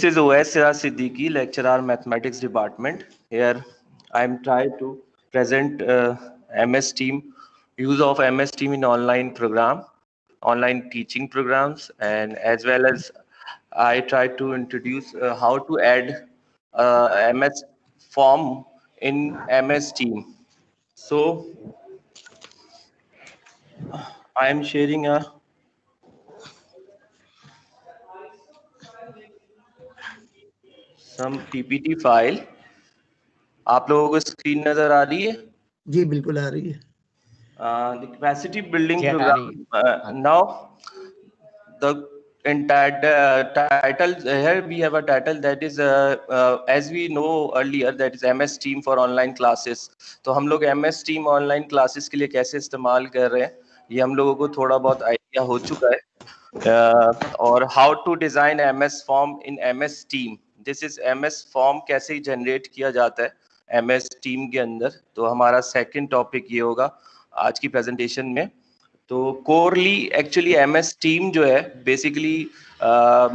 This is OS Siraj Siddiqui, lecturer Mathematics Department. Here I am trying to present MS Team, use of MS Team in online program, online teaching programs, and as well as I try to introduce how to add MS form in MS Team. So I am sharing a some PPT file. आप लोगों को screen नजर आ रही है? जी बिल्कुल आ रही है। The capacity building ji, uh program. रही है। Now the title here we have a title that is as we know earlier, that is MS Team for online classes. तो हम लोग MS Team online classes के लिए कैसे इस्तेमाल कर रहे हैं ये हम लोगों को थोड़ा बहुत आइडिया हो चुका है। और how to design MS form in MS Team. This is MS form कैसे जनरेट किया जाता है MS Team के अंदर। तो हमारा सेकंड टॉपिक ये होगा आज की प्रेजेंटेशन में। तो कोरली एक्चुअली MS टीम जो है बेसिकली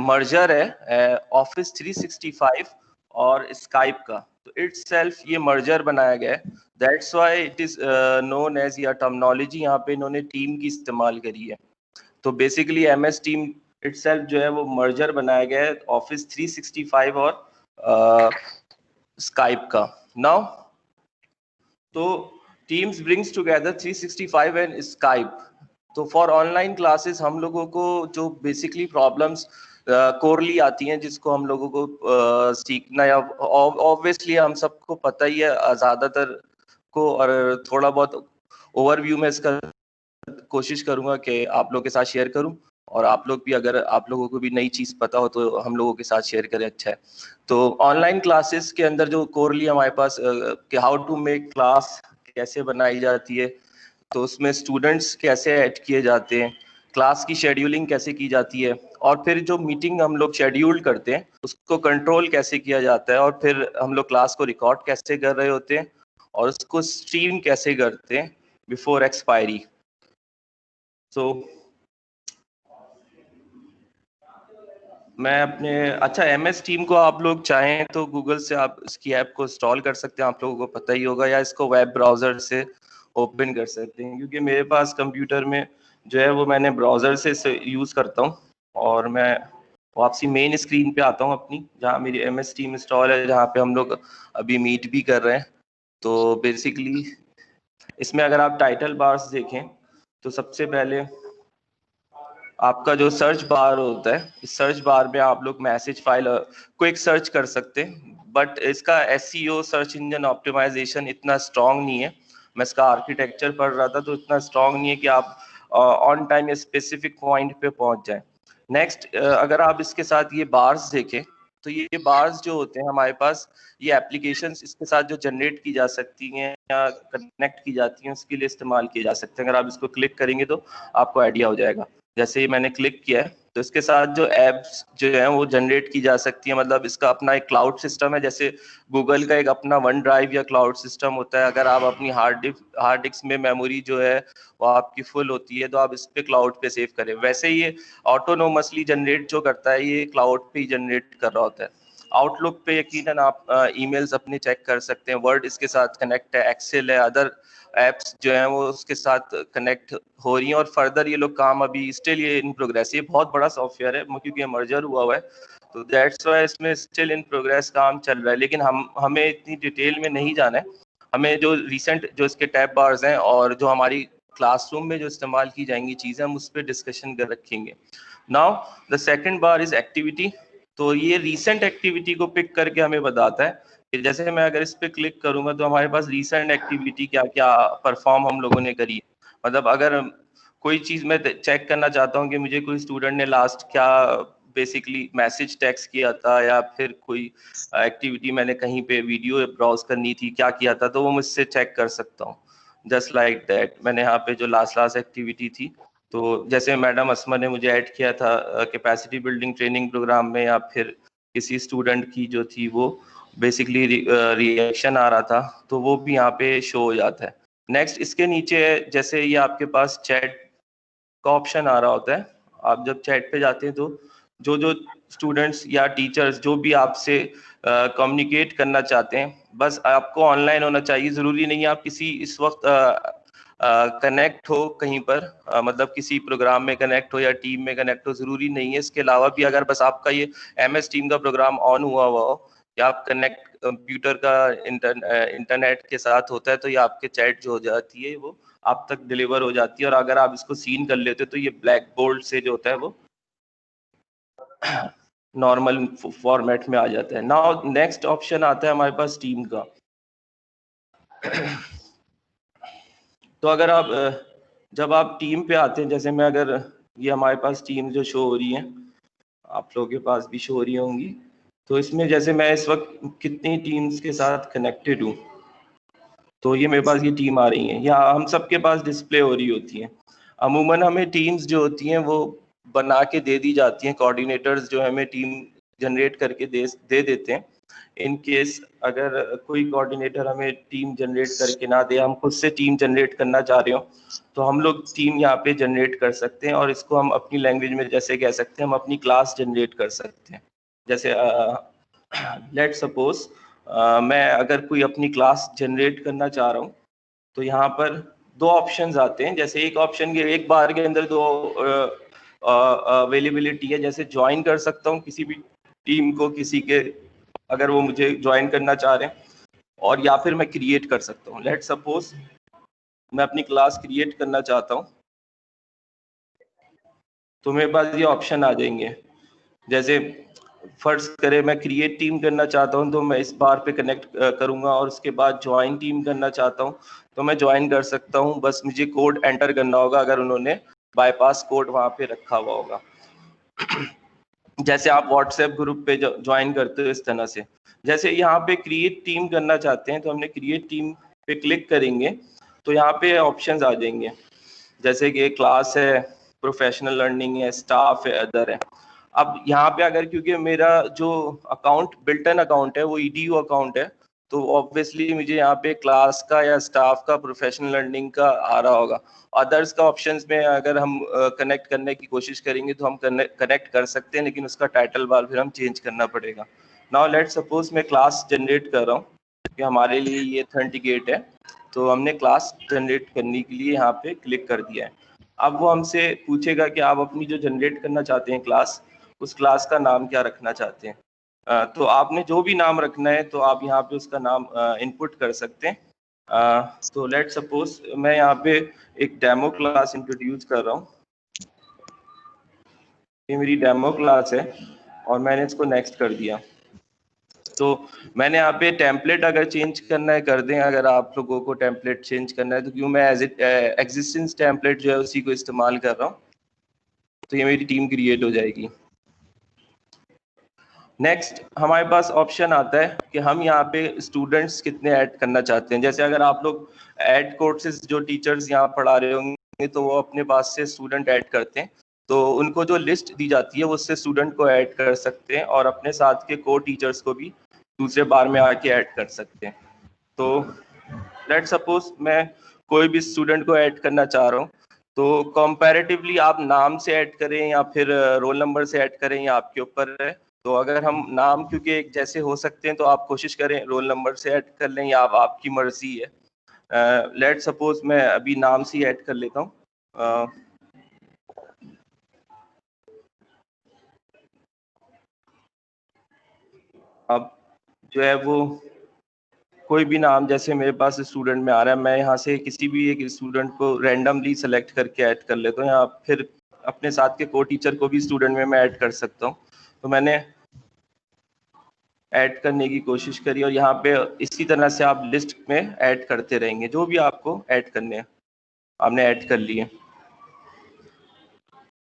मर्जर है ऑफिस 365 और स्काइप का। तो इटसेल्फ ये मर्जर बनाया गया है, that's why it is known as, या टर्मिनोलॉजी यहाँ पे इन्होंने टीम की इस्तेमाल करी है। तो बेसिकली MS टीम इटसेल्फ जो है वो मर्जर बनाया गया है ऑफिस 365 और स्काइप का। नाउ तो teams brings together 365 and Skype. तो फॉर ऑनलाइन क्लासेस हम लोगों को जो बेसिकली प्रॉब्लम्स कोरली आती हैं जिसको हम लोगों को सीखना, या ऑब्वियसली हम सबको पता ही है ज़्यादातर को, और थोड़ा बहुत ओवरव्यू में इसका कोशिश करूंगा कि आप लोगों के साथ शेयर करूं, और आप लोग भी अगर आप लोगों को भी नई चीज़ पता हो तो हम लोगों के साथ शेयर करें, अच्छा है। तो ऑनलाइन क्लासेस के अंदर जो कोरली हमारे पास कि हाउ टू मेक क्लास कैसे बनाई जाती है, तो उसमें स्टूडेंट्स कैसे ऐड किए जाते हैं, क्लास की शेड्यूलिंग कैसे की जाती है, और फिर जो मीटिंग हम लोग शेड्यूल करते हैं उसको कंट्रोल कैसे किया जाता है, और फिर हम लोग क्लास को रिकॉर्ड कैसे कर रहे होते हैं और उसको स्ट्रीम कैसे करते हैं बिफोर एक्सपायरी। सो मैं अपने अच्छा MS टीम को आप लोग चाहें तो गूगल से आप इसकी ऐप को इंस्टॉल कर सकते हैं, आप लोगों को पता ही होगा, या इसको वेब ब्राउजर से ओपन कर सकते हैं, क्योंकि मेरे पास कंप्यूटर में जो है वो मैंने ब्राउजर से यूज़ करता हूँ। और मैं वापसी मेन स्क्रीन पे आता हूँ अपनी, जहाँ मेरी MS टीम इंस्टॉल है, जहाँ पे हम लोग अभी मीट भी कर रहे हैं। तो बेसिकली इसमें अगर आप टाइटल बार्स देखें तो सबसे पहले आपका जो सर्च बार होता है, इस सर्च बार में आप लोग मैसेज फाइल क्विक सर्च कर सकते हैं, बट इसका SEO सर्च इंजन ऑप्टिमाइजेशन इतना स्ट्रांग नहीं है। मैं इसका आर्किटेक्चर पढ़ रहा था तो इतना स्ट्रांग नहीं है कि आप ऑन टाइम या स्पेसिफिक पॉइंट पे पहुंच जाए। नेक्स्ट अगर आप इसके साथ ये बार्स देखें तो ये बार्स जो होते हैं हमारे पास, ये एप्लीकेशंस इसके साथ जो जनरेट की जा सकती हैं या कनेक्ट की जाती हैं उसके लिए इस्तेमाल किए जा सकते हैं। अगर आप इसको क्लिक करेंगे तो आपको आइडिया हो जाएगा। जैसे ही मैंने क्लिक किया है तो इसके साथ जो एप्स जो है वो जनरेट की जा सकती है, मतलब इसका अपना एक क्लाउड सिस्टम है, जैसे गूगल का एक अपना वन ड्राइव या क्लाउड सिस्टम होता है। अगर आप अपनी हार्ड डिस्क में मेमोरी जो है वो आपकी फुल होती है तो आप इस पे क्लाउड पे सेव करें, वैसे ही ये ऑटोनोमसली जनरेट जो करता है ये क्लाउड पे ही जनरेट कर रहा होता है। आउटलुक पे यकीनन आप ईमेल्स अपने चेक कर सकते हैं, वर्ड इसके साथ कनेक्ट है, एक्सेल है, अदर एप्स जो हैं वो उसके साथ कनेक्ट हो रही हैं, और फर्दर ये लोग काम अभी स्टिल ये इन प्रोग्रेस, ये बहुत बड़ा सॉफ्टवेयर है क्योंकि ये मर्जर हुआ है, तो दैट्स व्हाई इसमें स्टिल इन प्रोग्रेस काम चल रहा है। लेकिन हमें इतनी डिटेल में नहीं जाना है, हमें जो रिसेंट जो इसके टैब बार्स हैं और जो हमारी क्लासरूम में जो इस्तेमाल की जाएंगी चीज़ें हम उस पर डिस्कशन कर रखेंगे। Now the second bar is activity. तो ये रिसेंट एक्टिविटी को पिक करके हमें बताता है कि जैसे मैं अगर इस पे क्लिक करूंगा तो हमारे पास रिसेंट एक्टिविटी क्या क्या परफॉर्म हम लोगों ने करी है। मतलब अगर कोई चीज़ मैं चेक करना चाहता हूँ कि मुझे कोई स्टूडेंट ने लास्ट क्या बेसिकली मैसेज टेक्स्ट किया था, या फिर कोई एक्टिविटी मैंने कहीं पे वीडियो ब्राउज करनी थी क्या किया था, तो वो मुझसे चेक कर सकता हूँ। जस्ट लाइक दैट मैंने यहाँ पे जो लास्ट एक्टिविटी थी, तो जैसे मैडम असमा ने मुझे ऐड किया था कैपेसिटी बिल्डिंग ट्रेनिंग प्रोग्राम में, या फिर किसी स्टूडेंट की जो थी वो बेसिकली रिएक्शन आ रहा था तो वो भी यहाँ पे शो हो जाता है। नेक्स्ट इसके नीचे जैसे ये आपके पास चैट का ऑप्शन आ रहा होता है, आप जब चैट पे जाते हैं तो जो स्टूडेंट्स या टीचर्स जो भी आपसे कम्युनिकेट करना चाहते हैं, बस आपको ऑनलाइन होना चाहिए। जरूरी नहीं है आप किसी इस वक्त कनेक्ट हो कहीं पर, मतलब किसी प्रोग्राम में कनेक्ट हो या टीम में कनेक्ट हो, जरूरी नहीं है। इसके अलावा भी अगर बस आपका ये MS टीम का प्रोग्राम ऑन हुआ हो या आप कनेक्ट कंप्यूटर का इंटरनेट के साथ होता है, तो ये आपके चैट जो हो जाती है वो आप तक डिलीवर हो जाती है। और अगर आप इसको सीन कर लेते हो तो ये ब्लैक बोर्ड से जो होता है वो नॉर्मल फॉर्मेट में आ जाता है। नाउ नेक्स्ट ऑप्शन आता है हमारे पास टीम का। तो अगर आप जब आप टीम पे आते हैं, जैसे मैं अगर ये हमारे पास टीम जो शो हो रही है, आप लोगों के पास भी शो हो रही होंगी, तो इसमें जैसे मैं इस वक्त कितनी टीम्स के साथ कनेक्टेड हूँ, तो ये मेरे पास ये टीम आ रही है, या हम सबके पास डिस्प्ले हो रही होती है। अमूमन हमें टीम्स जो होती हैं वो बना के दे दी जाती हैं, कोऑर्डिनेटर्स जो हमें टीम जनरेट करके दे देते हैं। इन केस अगर कोई कोऑर्डिनेटर हमें टीम जनरेट करके ना दे, हम खुद से टीम जनरेट करना चाह रहे हो, तो हम लोग टीम यहाँ पे जनरेट कर सकते हैं। और इसको हम अपनी लैंग्वेज में जैसे कह सकते हैं, हम अपनी क्लास जनरेट कर सकते हैं। जैसे लेट सपोज मैं अगर कोई अपनी क्लास जनरेट करना चाह रहा हूँ, तो यहाँ पर दो ऑप्शंस आते हैं। जैसे एक ऑप्शन के एक बार के अंदर दो अवेलेबिलिटी है, जैसे ज्वाइन कर सकता हूँ किसी भी टीम को, किसी के अगर वो मुझे ज्वाइन करना चाह रहे हैं, और या फिर मैं क्रिएट कर सकता हूँ। लेट सपोज मैं अपनी क्लास क्रिएट करना चाहता हूँ, तो मेरे पास ये ऑप्शन आ जाएंगे। जैसे फर्ज करें मैं क्रिएट टीम करना चाहता हूं, तो मैं इस बार पे कनेक्ट करूंगा, और उसके बाद ज्वाइन टीम करना चाहता हूं तो मैं ज्वाइन कर सकता हूं। बस मुझे कोड एंटर करना होगा अगर उन्होंने बाईपास कोड वहां पे रखा हुआ होगा। जैसे आप व्हाट्सएप ग्रुप पे ज्वाइन करते हो इस तरह से। जैसे यहाँ पे क्रिएट टीम करना चाहते हैं, तो हमने क्रिएट टीम पे क्लिक करेंगे तो यहाँ पे ऑप्शंस आ जाएंगे, जैसे कि क्लास है, प्रोफेशनल लर्निंग है, स्टाफ है, अदर है। अब यहाँ पे अगर क्योंकि मेरा जो अकाउंट बिल्टन अकाउंट है वो EDU अकाउंट है, तो ऑब्वियसली मुझे यहाँ पे क्लास का या स्टाफ का, प्रोफेशनल लर्निंग का आ रहा होगा। अदर्स का ऑप्शंस में अगर हम कनेक्ट करने की कोशिश करेंगे तो हम कनेक्ट कर सकते हैं, लेकिन उसका टाइटल बार फिर हम चेंज करना पड़ेगा। नाउ लेट सपोज मैं क्लास जनरेट कर रहा हूँ कि हमारे लिए ये ऑथेंटिकेट है, तो हमने क्लास जनरेट करने के लिए यहाँ पे क्लिक कर दिया है। अब वो हमसे पूछेगा कि आप अपनी जो जनरेट करना चाहते हैं क्लास, उस क्लास का नाम क्या रखना चाहते हैं। तो आपने जो भी नाम रखना है तो आप यहाँ पे उसका नाम इनपुट कर सकते हैं। तो लेट सपोज मैं यहाँ पे एक डेमो क्लास इंट्रोड्यूस कर रहा हूँ, ये मेरी डेमो क्लास है और मैंने इसको नेक्स्ट कर दिया। तो मैंने यहाँ पे टेम्पलेट अगर चेंज करना है कर दें, अगर आप लोगों को टेम्पलेट चेंज करना है तो क्यों मैं एज इट एग्जिस्टेंस टेम्पलेट जो है उसी को इस्तेमाल कर रहा हूँ, तो ये मेरी टीम क्रिएट हो जाएगी। नेक्स्ट हमारे पास ऑप्शन आता है कि हम यहाँ पे स्टूडेंट्स कितने ऐड करना चाहते हैं। जैसे अगर आप लोग ऐड कोर्सेज जो टीचर्स यहाँ पढ़ा रहे होंगे तो वो अपने पास से स्टूडेंट ऐड करते हैं, तो उनको जो लिस्ट दी जाती है वो उससे स्टूडेंट को ऐड कर सकते हैं और अपने साथ के को टीचर्स को भी दूसरे बार में आके ऐड कर सकते हैं। तो लेट सपोज मैं कोई भी स्टूडेंट को ऐड करना चाह रहा हूँ, तो कंपैरेटिवली आप नाम से ऐड करें या फिर रोल नंबर से ऐड करें, या आपके ऊपर है। तो अगर हम नाम क्योंकि एक जैसे हो सकते हैं तो आप कोशिश करें रोल नंबर से ऐड कर लें, या आपकी मर्जी है। लेट सपोज मैं अभी नाम से ऐड कर लेता हूँ। अब जो है वो कोई भी नाम जैसे मेरे पास स्टूडेंट में आ रहा है, मैं यहाँ से किसी भी एक स्टूडेंट को रैंडमली सेलेक्ट करके ऐड कर लेता हूँ, या फिर अपने साथ के को टीचर को भी स्टूडेंट में मैं ऐड कर सकता हूँ। तो मैंने ऐड करने की कोशिश करी और यहाँ पे इसी तरह से आप लिस्ट में ऐड करते रहेंगे, जो भी आपको ऐड करने हैं आपने ऐड कर लिए।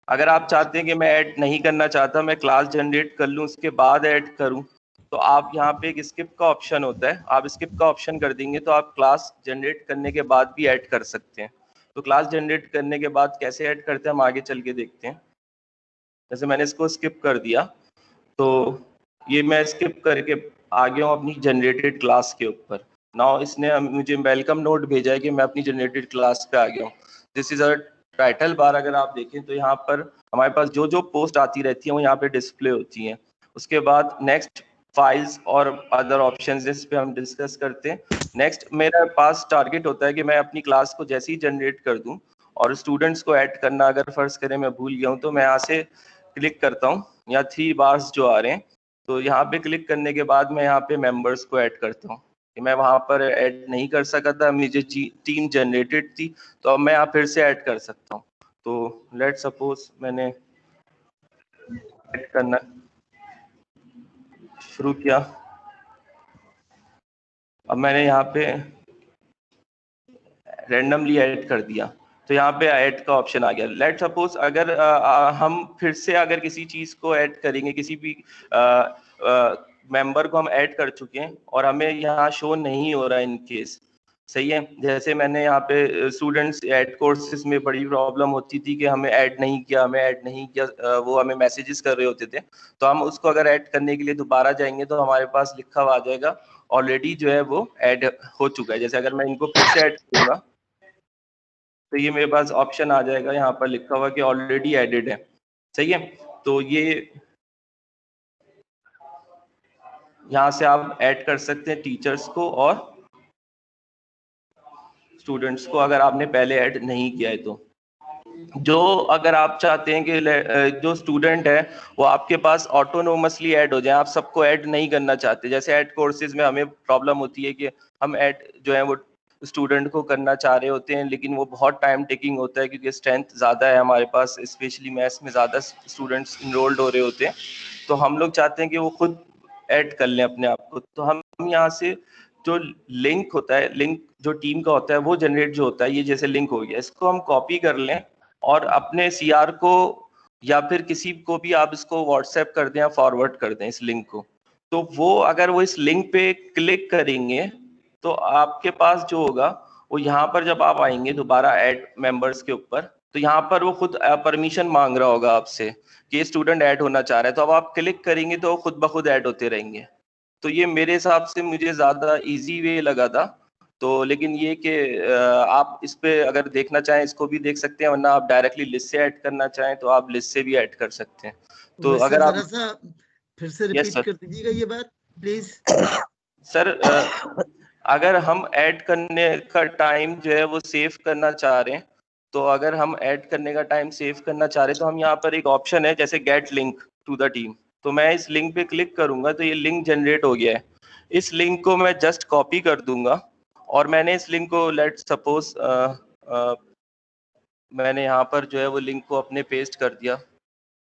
अगर आप चाहते हैं कि मैं ऐड नहीं करना चाहता, मैं क्लास जनरेट कर लूँ उसके बाद ऐड करूँ, तो आप यहाँ पे एक स्किप का ऑप्शन होता है, आप स्किप का ऑप्शन कर देंगे तो आप क्लास जनरेट करने के बाद भी ऐड कर सकते हैं। तो क्लास जनरेट करने के बाद कैसे ऐड करते हैं हम आगे चल के देखते हैं। जैसे मैंने इसको स्किप कर दिया, तो ये मैं स्किप करके आ गया हूँ अपनी जनरेटेड क्लास के ऊपर। नाउ इसने मुझे वेलकम नोट भेजा है कि मैं अपनी जनरेटेड क्लास पे आ गया हूँ। This is a title bar अगर आप देखें तो यहाँ पर हमारे पास जो जो पोस्ट आती रहती है वो यहाँ पे डिस्प्ले होती हैं। उसके बाद नेक्स्ट फाइल्स और अदर ऑप्शंस जिस पे हम डिस्कस करते हैं। नेक्स्ट मेरा पास टारगेट होता है कि मैं अपनी क्लास को जैसे ही जनरेट कर दूं और स्टूडेंट्स को ऐड करना अगर फर्ज करें मैं भूल गया हूं तो मैं यहाँ से क्लिक करता हूँ, यहाँ 3 बार्स जो आ रहे हैं, तो यहाँ पे क्लिक करने के बाद मैं यहाँ पे मेंबर्स को ऐड करता हूँ। मैं वहां पर ऐड नहीं कर सका था, मुझे टीम जनरेटेड थी, तो अब मैं यहाँ फिर से ऐड कर सकता हूँ। तो लेट सपोज मैंने ऐड करना शुरू किया, अब मैंने यहाँ पे रैंडमली ऐड कर दिया, तो यहाँ पे ऐड का ऑप्शन आ गया। लेट सपोज अगर हम फिर से अगर किसी चीज को ऐड करेंगे, किसी भी मेंबर को हम ऐड कर चुके हैं और हमें यहाँ शो नहीं हो रहा इन केस, सही है, जैसे मैंने यहाँ पे स्टूडेंट्स ऐड कोर्सेज में बड़ी प्रॉब्लम होती थी कि हमें ऐड नहीं किया, वो हमें मैसेजेस कर रहे होते थे, तो हम उसको अगर ऐड करने के लिए दोबारा जाएंगे तो हमारे पास लिखा हुआ आ जाएगा ऑलरेडी जो है वो ऐड हो चुका है। जैसे अगर मैं इनको फिर से ऐड करूंगा तो ये मेरे पास ऑप्शन आ जाएगा, यहाँ पर लिखा हुआ कि ऑलरेडी एडेड है, सही है। तो ये यहाँ से आप ऐड कर सकते हैं टीचर्स को और स्टूडेंट्स को अगर आपने पहले ऐड नहीं किया है तो। जो अगर आप चाहते हैं कि जो स्टूडेंट है वो आपके पास ऑटोनोमसली ऐड हो जाए, आप सबको ऐड नहीं करना चाहते, जैसे ऐड कोर्सेज में हमें प्रॉब्लम होती है कि हम ऐड जो है वो स्टूडेंट को करना चाह रहे होते हैं लेकिन वो बहुत टाइम टेकिंग होता है क्योंकि स्ट्रेंथ ज़्यादा है हमारे पास, स्पेशली मैथ्स में ज़्यादा स्टूडेंट्स इनरोल्ड हो रहे होते हैं, तो हम लोग चाहते हैं कि वो खुद ऐड कर लें अपने आप को। तो हम यहाँ से जो लिंक होता है, लिंक जो टीम का होता है वो जनरेट जो होता है, ये जैसे लिंक हो गया, इसको हम कॉपी कर लें और अपने सीआर को या फिर किसी को भी आप इसको व्हाट्सएप कर दें या फॉरवर्ड कर दें इस लिंक को, तो वो अगर वो इस लिंक पे क्लिक करेंगे तो आपके पास जो होगा वो यहाँ पर जब आप आएंगे दोबारा ऐड मेंबर्स के ऊपर, तो यहाँ पर वो खुद परमिशन मांग रहा होगा आपसे कि स्टूडेंट ऐड होना चाह रहा है, तो अब आप क्लिक करेंगे तो वो खुद ब खुद ऐड होते रहेंगे। तो ये मेरे हिसाब से मुझे ज्यादा इजी वे लगा था। तो लेकिन ये कि आप इस पे अगर देखना चाहें इसको भी देख सकते हैं, वरना आप डायरेक्टली लिस्ट से ऐड करना चाहें तो आप लिस्ट से भी ऐड कर सकते हैं। तो अगर आप जरा सा फिर से रिपीट कर दीजिएगा ये बात प्लीज। सर अगर हम ऐड करने का टाइम जो है वो सेव करना चाह रहे हैं, तो अगर हम ऐड करने का टाइम सेव करना चाह रहे हैं तो हम यहाँ पर एक ऑप्शन है जैसे get link to the team, तो मैं इस लिंक पे क्लिक करूंगा तो ये लिंक जनरेट हो गया है। इस लिंक को मैं जस्ट कॉपी कर दूंगा और मैंने इस लिंक को लेट सपोज मैंने यहाँ पर जो है वो लिंक को अपने पेस्ट कर दिया,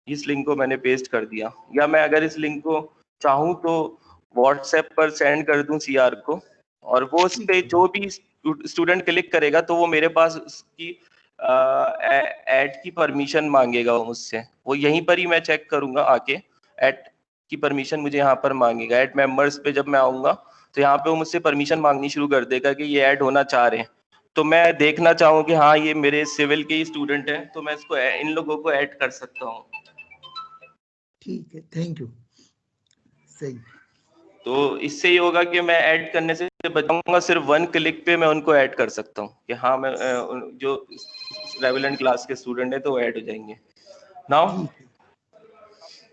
इस लिंक को मैंने पेस्ट कर दिया, या मैं अगर इस लिंक को चाहूँ तो व्हाट्सएप पर सेंड कर दूं सीआर को, और वो उस पे जो भी स्टूडेंट क्लिक करेगा तो वो मेरे पास उसकी ऐड की परमिशन मांगेगा वो मुझसे, वो यहीं पर ही मैं चेक करूंगा आके, ऐड की परमिशन मुझे यहाँ पर मांगेगा। ऐड मेंबर्स पे जब मैं आऊंगा तो यहाँ पे वो मुझसे परमिशन मांगनी शुरू कर देगा कि ये ऐड होना चाह रहे हैं, तो मैं देखना चाहूँ कि हाँ ये मेरे सिविल के ही स्टूडेंट हैं तो मैं इसको इन लोगों को ऐड कर सकता हूँ। ठीक है, थैंक यू। सही। तो इससे ये होगा कि मैं ऐड करने से बचाऊंगा, सिर्फ 1 क्लिक पे मैं उनको ऐड कर सकता हूँ कि हाँ मैं जो रेवेलेंट क्लास के स्टूडेंट है तो वो ऐड हो जाएंगे। नाउ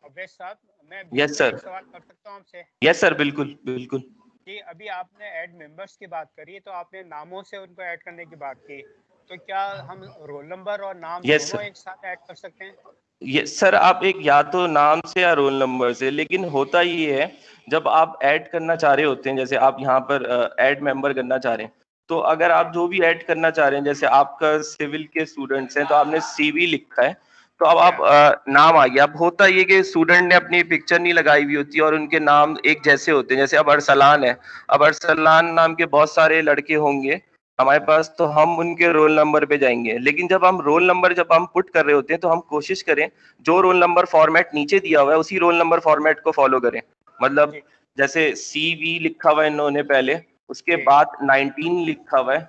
अवैध साहब, मैं यस सर, सवाल कर सकता हूँ आपसे? यस सर, बिल्कुल बिल्कुल। कि अभी आपने ऐड मेंबर्स की बात करी तो आपने नामों से उनको ऐड करने की बात की, तो क्या हम रोल नंबर और नाम दोनों एक साथ ऐड कर सकते हैं? ये सर आप एक या तो नाम से या रोल नंबर से, लेकिन होता ये है जब आप ऐड करना चाह रहे होते हैं, जैसे आप यहाँ पर ऐड मेंबर करना चाह रहे हैं, तो अगर आप जो भी ऐड करना चाह रहे हैं, जैसे आपका सिविल के स्टूडेंट्स हैं तो आपने सीवी लिखा है, तो अब आप नाम आ गया। अब होता ये कि स्टूडेंट ने अपनी पिक्चर नहीं लगाई हुई होती और उनके नाम एक जैसे होते हैं, जैसे अब अरसलान है, अब अरसलान नाम के बहुत सारे लड़के होंगे हमारे पास, तो हम उनके रोल नंबर पे जाएंगे, लेकिन जब हम रोल नंबर जब हम पुट कर रहे होते हैं तो हम कोशिश करें जो रोल नंबर फॉर्मेट नीचे दिया हुआ है उसी रोल नंबर फॉर्मेट को फॉलो करें। मतलब जैसे CV लिखा हुआ है इन्होंने पहले, उसके बाद 19 लिखा हुआ है,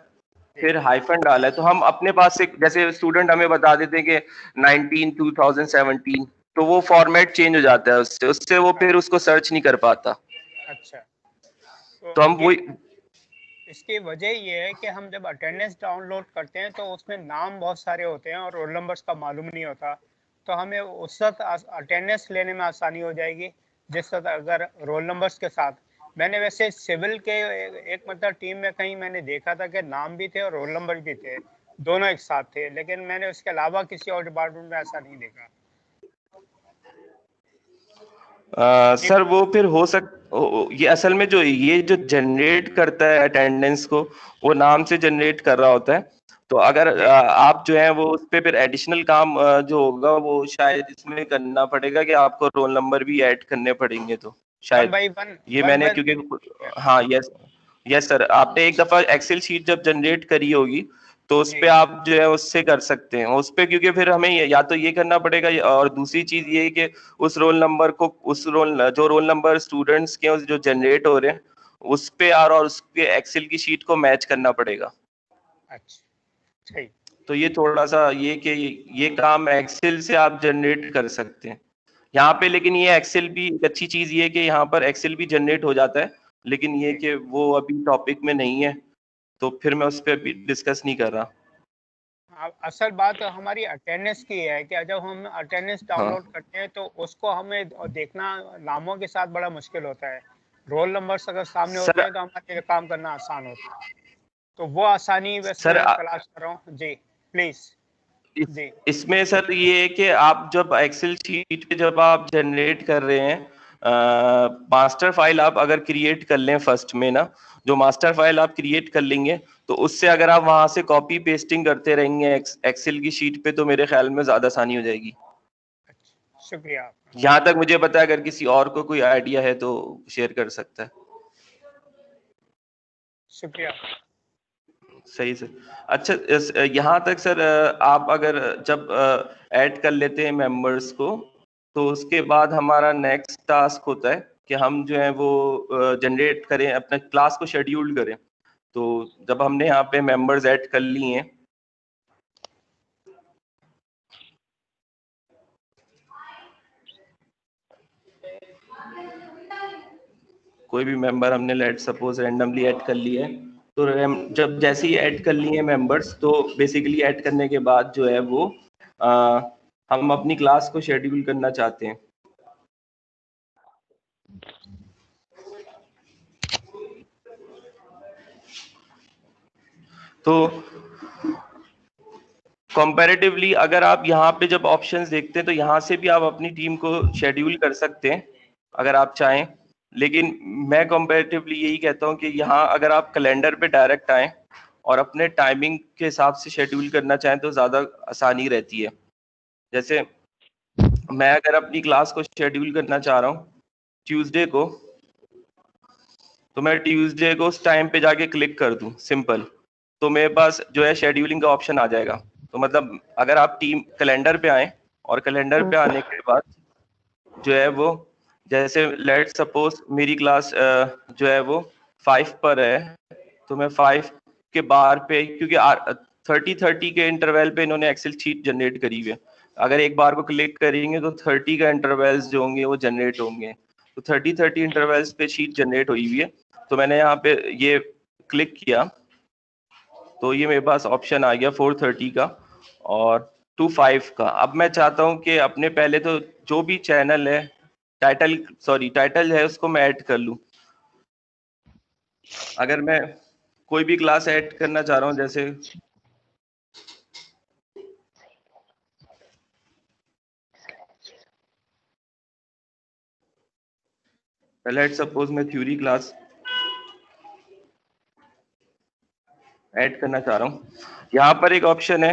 फिर हाइफन डाला है, तो हम अपने पास से जैसे स्टूडेंट हमें बता देते हैं कि 19 2017, तो वो फॉर्मेट चेंज हो जाता है उससे उससे वो फिर उसको सर्च नहीं कर पाता। अच्छा, तो हम वही इसकी वजह ये है कि हम जब अटेंडेंस डाउनलोड करते हैं तो उसमें नाम बहुत सारे होते हैं और रोल नंबर्स का मालूम नहीं होता, तो हमें उस वक्त अटेंडेंस लेने में आसानी हो जाएगी जिस वक्त अगर रोल नंबर्स के साथ। मैंने वैसे सिविल के एक मतलब टीम में कहीं मैंने देखा था कि नाम भी थे और रोल नंबर भी थे, दोनों एक साथ थे, लेकिन मैंने उसके अलावा किसी और डिपार्टमेंट में ऐसा नहीं देखा। सर वो फिर हो ये असल में जो जनरेट करता है अटेंडेंस को, वो नाम से जनरेट कर रहा होता है। तो अगर आप जो है वो उस पे फिर एडिशनल काम जो होगा वो शायद इसमें करना पड़ेगा कि आपको रोल नंबर भी ऐड करने पड़ेंगे, तो शायद ये मैंने क्योंकि हाँ यस सर, आपने एक दफा एक्सेल शीट जब जनरेट करी होगी तो उस पे आप जो है उससे कर सकते हैं उस पे, क्योंकि फिर हमें या तो ये करना पड़ेगा, और दूसरी चीज ये है कि उस रोल नंबर को जो रोल नंबर स्टूडेंट्स के जो जनरेट हो रहे हैं उस पे और उसके एक्सेल की शीट को मैच करना पड़ेगा। अच्छा, तो ये थोड़ा सा ये काम एक्सेल से आप जनरेट कर सकते हैं यहाँ पे, लेकिन ये एक्सेल भी एक अच्छी चीज ये है कि यहाँ पर एक्सेल भी जनरेट हो जाता है, लेकिन ये कि वो अभी टॉपिक में नहीं है तो फिर मैं उस पर अभी डिस्कस नहीं कर रहा। असल बात हमारी अटेंडेंस की है कि जब हम अटेंडेंस डाउनलोड करते हैं तो उसको हमें देखना नामों के साथ बड़ा मुश्किल होता है, रोल नंबर्स अगर सामने होते हैं तो हमारे लिए काम करना आसान होता है, तो वो आसानी वैसे मैं तलाश कर रहा हूँ जी, प्लीज। इसमें सर ये है कि आप जब एक्सेल शीट पे जब आप जनरेट कर रहे हैं मास्टर फाइल आप अगर क्रिएट कर लें फर्स्ट में ना, जो मास्टर फाइल आप क्रिएट कर लेंगे तो उससे अगर आप वहां से कॉपी पेस्टिंग करते रहेंगे एक्सेल की शीट पे तो मेरे ख्याल में ज्यादा आसानी हो जाएगी। शुक्रिया। यहाँ तक मुझे पता है, अगर किसी और को कोई आइडिया है तो शेयर कर सकता है। शुक्रिया। सही सर। अच्छा यहाँ तक सर आप अगर जब ऐड कर लेते हैं मेंबर्स को तो उसके बाद हमारा नेक्स्ट टास्क होता है कि हम जो है वो जनरेट करें, अपने क्लास को शेड्यूल करें। तो जब हमने यहाँ पे मेंबर्स ऐड कर लिए हैं कोई भी मेंबर हमने लेट सपोज रैंडमली ऐड कर लिया है, तो जब जैसे ही ऐड कर लिए मेंबर्स तो बेसिकली ऐड करने के बाद जो है वो हम अपनी क्लास को शेड्यूल करना चाहते हैं। तो कंपैरेटिवली अगर आप यहाँ पे जब ऑप्शंस देखते हैं तो यहाँ से भी आप अपनी टीम को शेड्यूल कर सकते हैं अगर आप चाहें, लेकिन मैं कंपैरेटिवली यही कहता हूँ कि यहाँ अगर आप कैलेंडर पे डायरेक्ट आए और अपने टाइमिंग के हिसाब से शेड्यूल करना चाहें तो ज़्यादा आसानी रहती है। जैसे मैं अगर अपनी क्लास को शेड्यूल करना चाह रहा हूँ ट्यूसडे को, तो मैं ट्यूसडे को उस टाइम पे जाके क्लिक कर दूं सिंपल, तो मेरे पास जो है शेड्यूलिंग का ऑप्शन आ जाएगा। तो मतलब अगर आप टीम कैलेंडर पे आए और कैलेंडर पे आने के बाद जो है वो जैसे लेट सपोज मेरी क्लास जो है वो 5 पर है, तो मैं 5 के बार पे, क्योंकि 30 के इंटरवल पे इन्होंने एक्सेल शीट जनरेट करी हुई है, अगर एक बार को क्लिक करेंगे तो 30 का इंटरवल्स जो होंगे वो जनरेट होंगे, तो 30 इंटरवल्स पे शीट जनरेट हुई हुई है। तो मैंने यहाँ पे ये क्लिक किया तो ये मेरे पास ऑप्शन आ गया 4:30 का और 2:05 का। अब मैं चाहता हूँ कि अपने पहले तो जो भी चैनल है टाइटल है उसको मैं ऐड कर लूँ। अगर मैं कोई भी क्लास ऐड करना चाह रहा हूँ, जैसे लेट सपोज मैं थ्योरी क्लास ऐड करना चाह रहा हूँ, यहाँ पर एक ऑप्शन है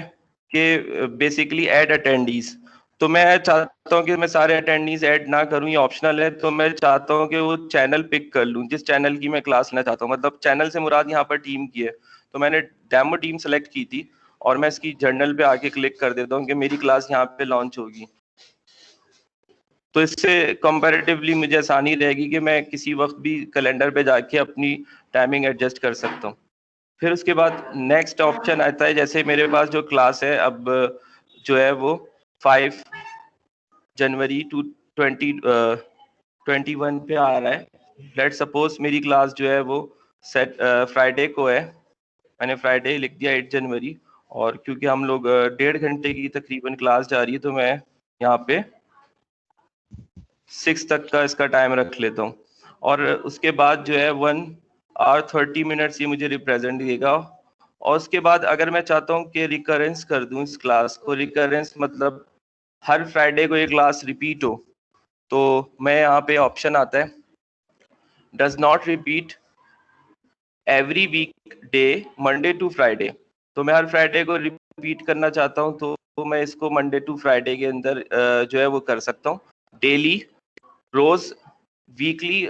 कि बेसिकली ऐड अटेंडीज, तो मैं चाहता हूँ कि मैं सारे अटेंडीज ऐड ना करूँ, ये ऑप्शनल है, तो मैं चाहता हूँ कि वो चैनल पिक कर लूँ जिस चैनल की मैं क्लास लेना चाहता हूँ, मतलब चैनल से मुराद यहाँ पर टीम की है। तो मैंने डेमो टीम सेलेक्ट की थी और मैं इसकी जर्नल पे आके क्लिक कर देता हूँ कि मेरी क्लास यहाँ पे लॉन्च होगी। तो इससे कंपैरेटिवली मुझे आसानी रहेगी कि मैं किसी वक्त भी कैलेंडर पे जाके अपनी टाइमिंग एडजस्ट कर सकता हूँ। फिर उसके बाद नेक्स्ट ऑप्शन आता है, जैसे मेरे पास जो क्लास है अब जो है वो 5 जनवरी 2021 पे आ रहा है, लेट सपोज मेरी क्लास जो है वो फ्राइडे को है, मैंने फ्राइडे लिख दिया 8 जनवरी। और क्योंकि हम लोग 1.5 घंटे की तकरीबन क्लास जा रही है, तो मैं यहाँ पे 6 तक का इसका टाइम रख लेता हूँ। और उसके बाद जो है 1 hour 30 minutes ये मुझे रिप्रेजेंट देगा। और उसके बाद अगर मैं चाहता हूँ कि रिकरेंस कर दूं इस क्लास को, रिकरेंस मतलब हर फ्राइडे को ये क्लास रिपीट हो, तो मैं यहाँ पे ऑप्शन आता है does not repeat every weekday Monday to Friday. तो मैं हर फ्राइडे को रिपीट करना चाहता हूँ, तो मैं इसको मंडे टू फ्राइडे के अंदर जो है वो कर सकता हूँ। डेली, रोज, वीकली,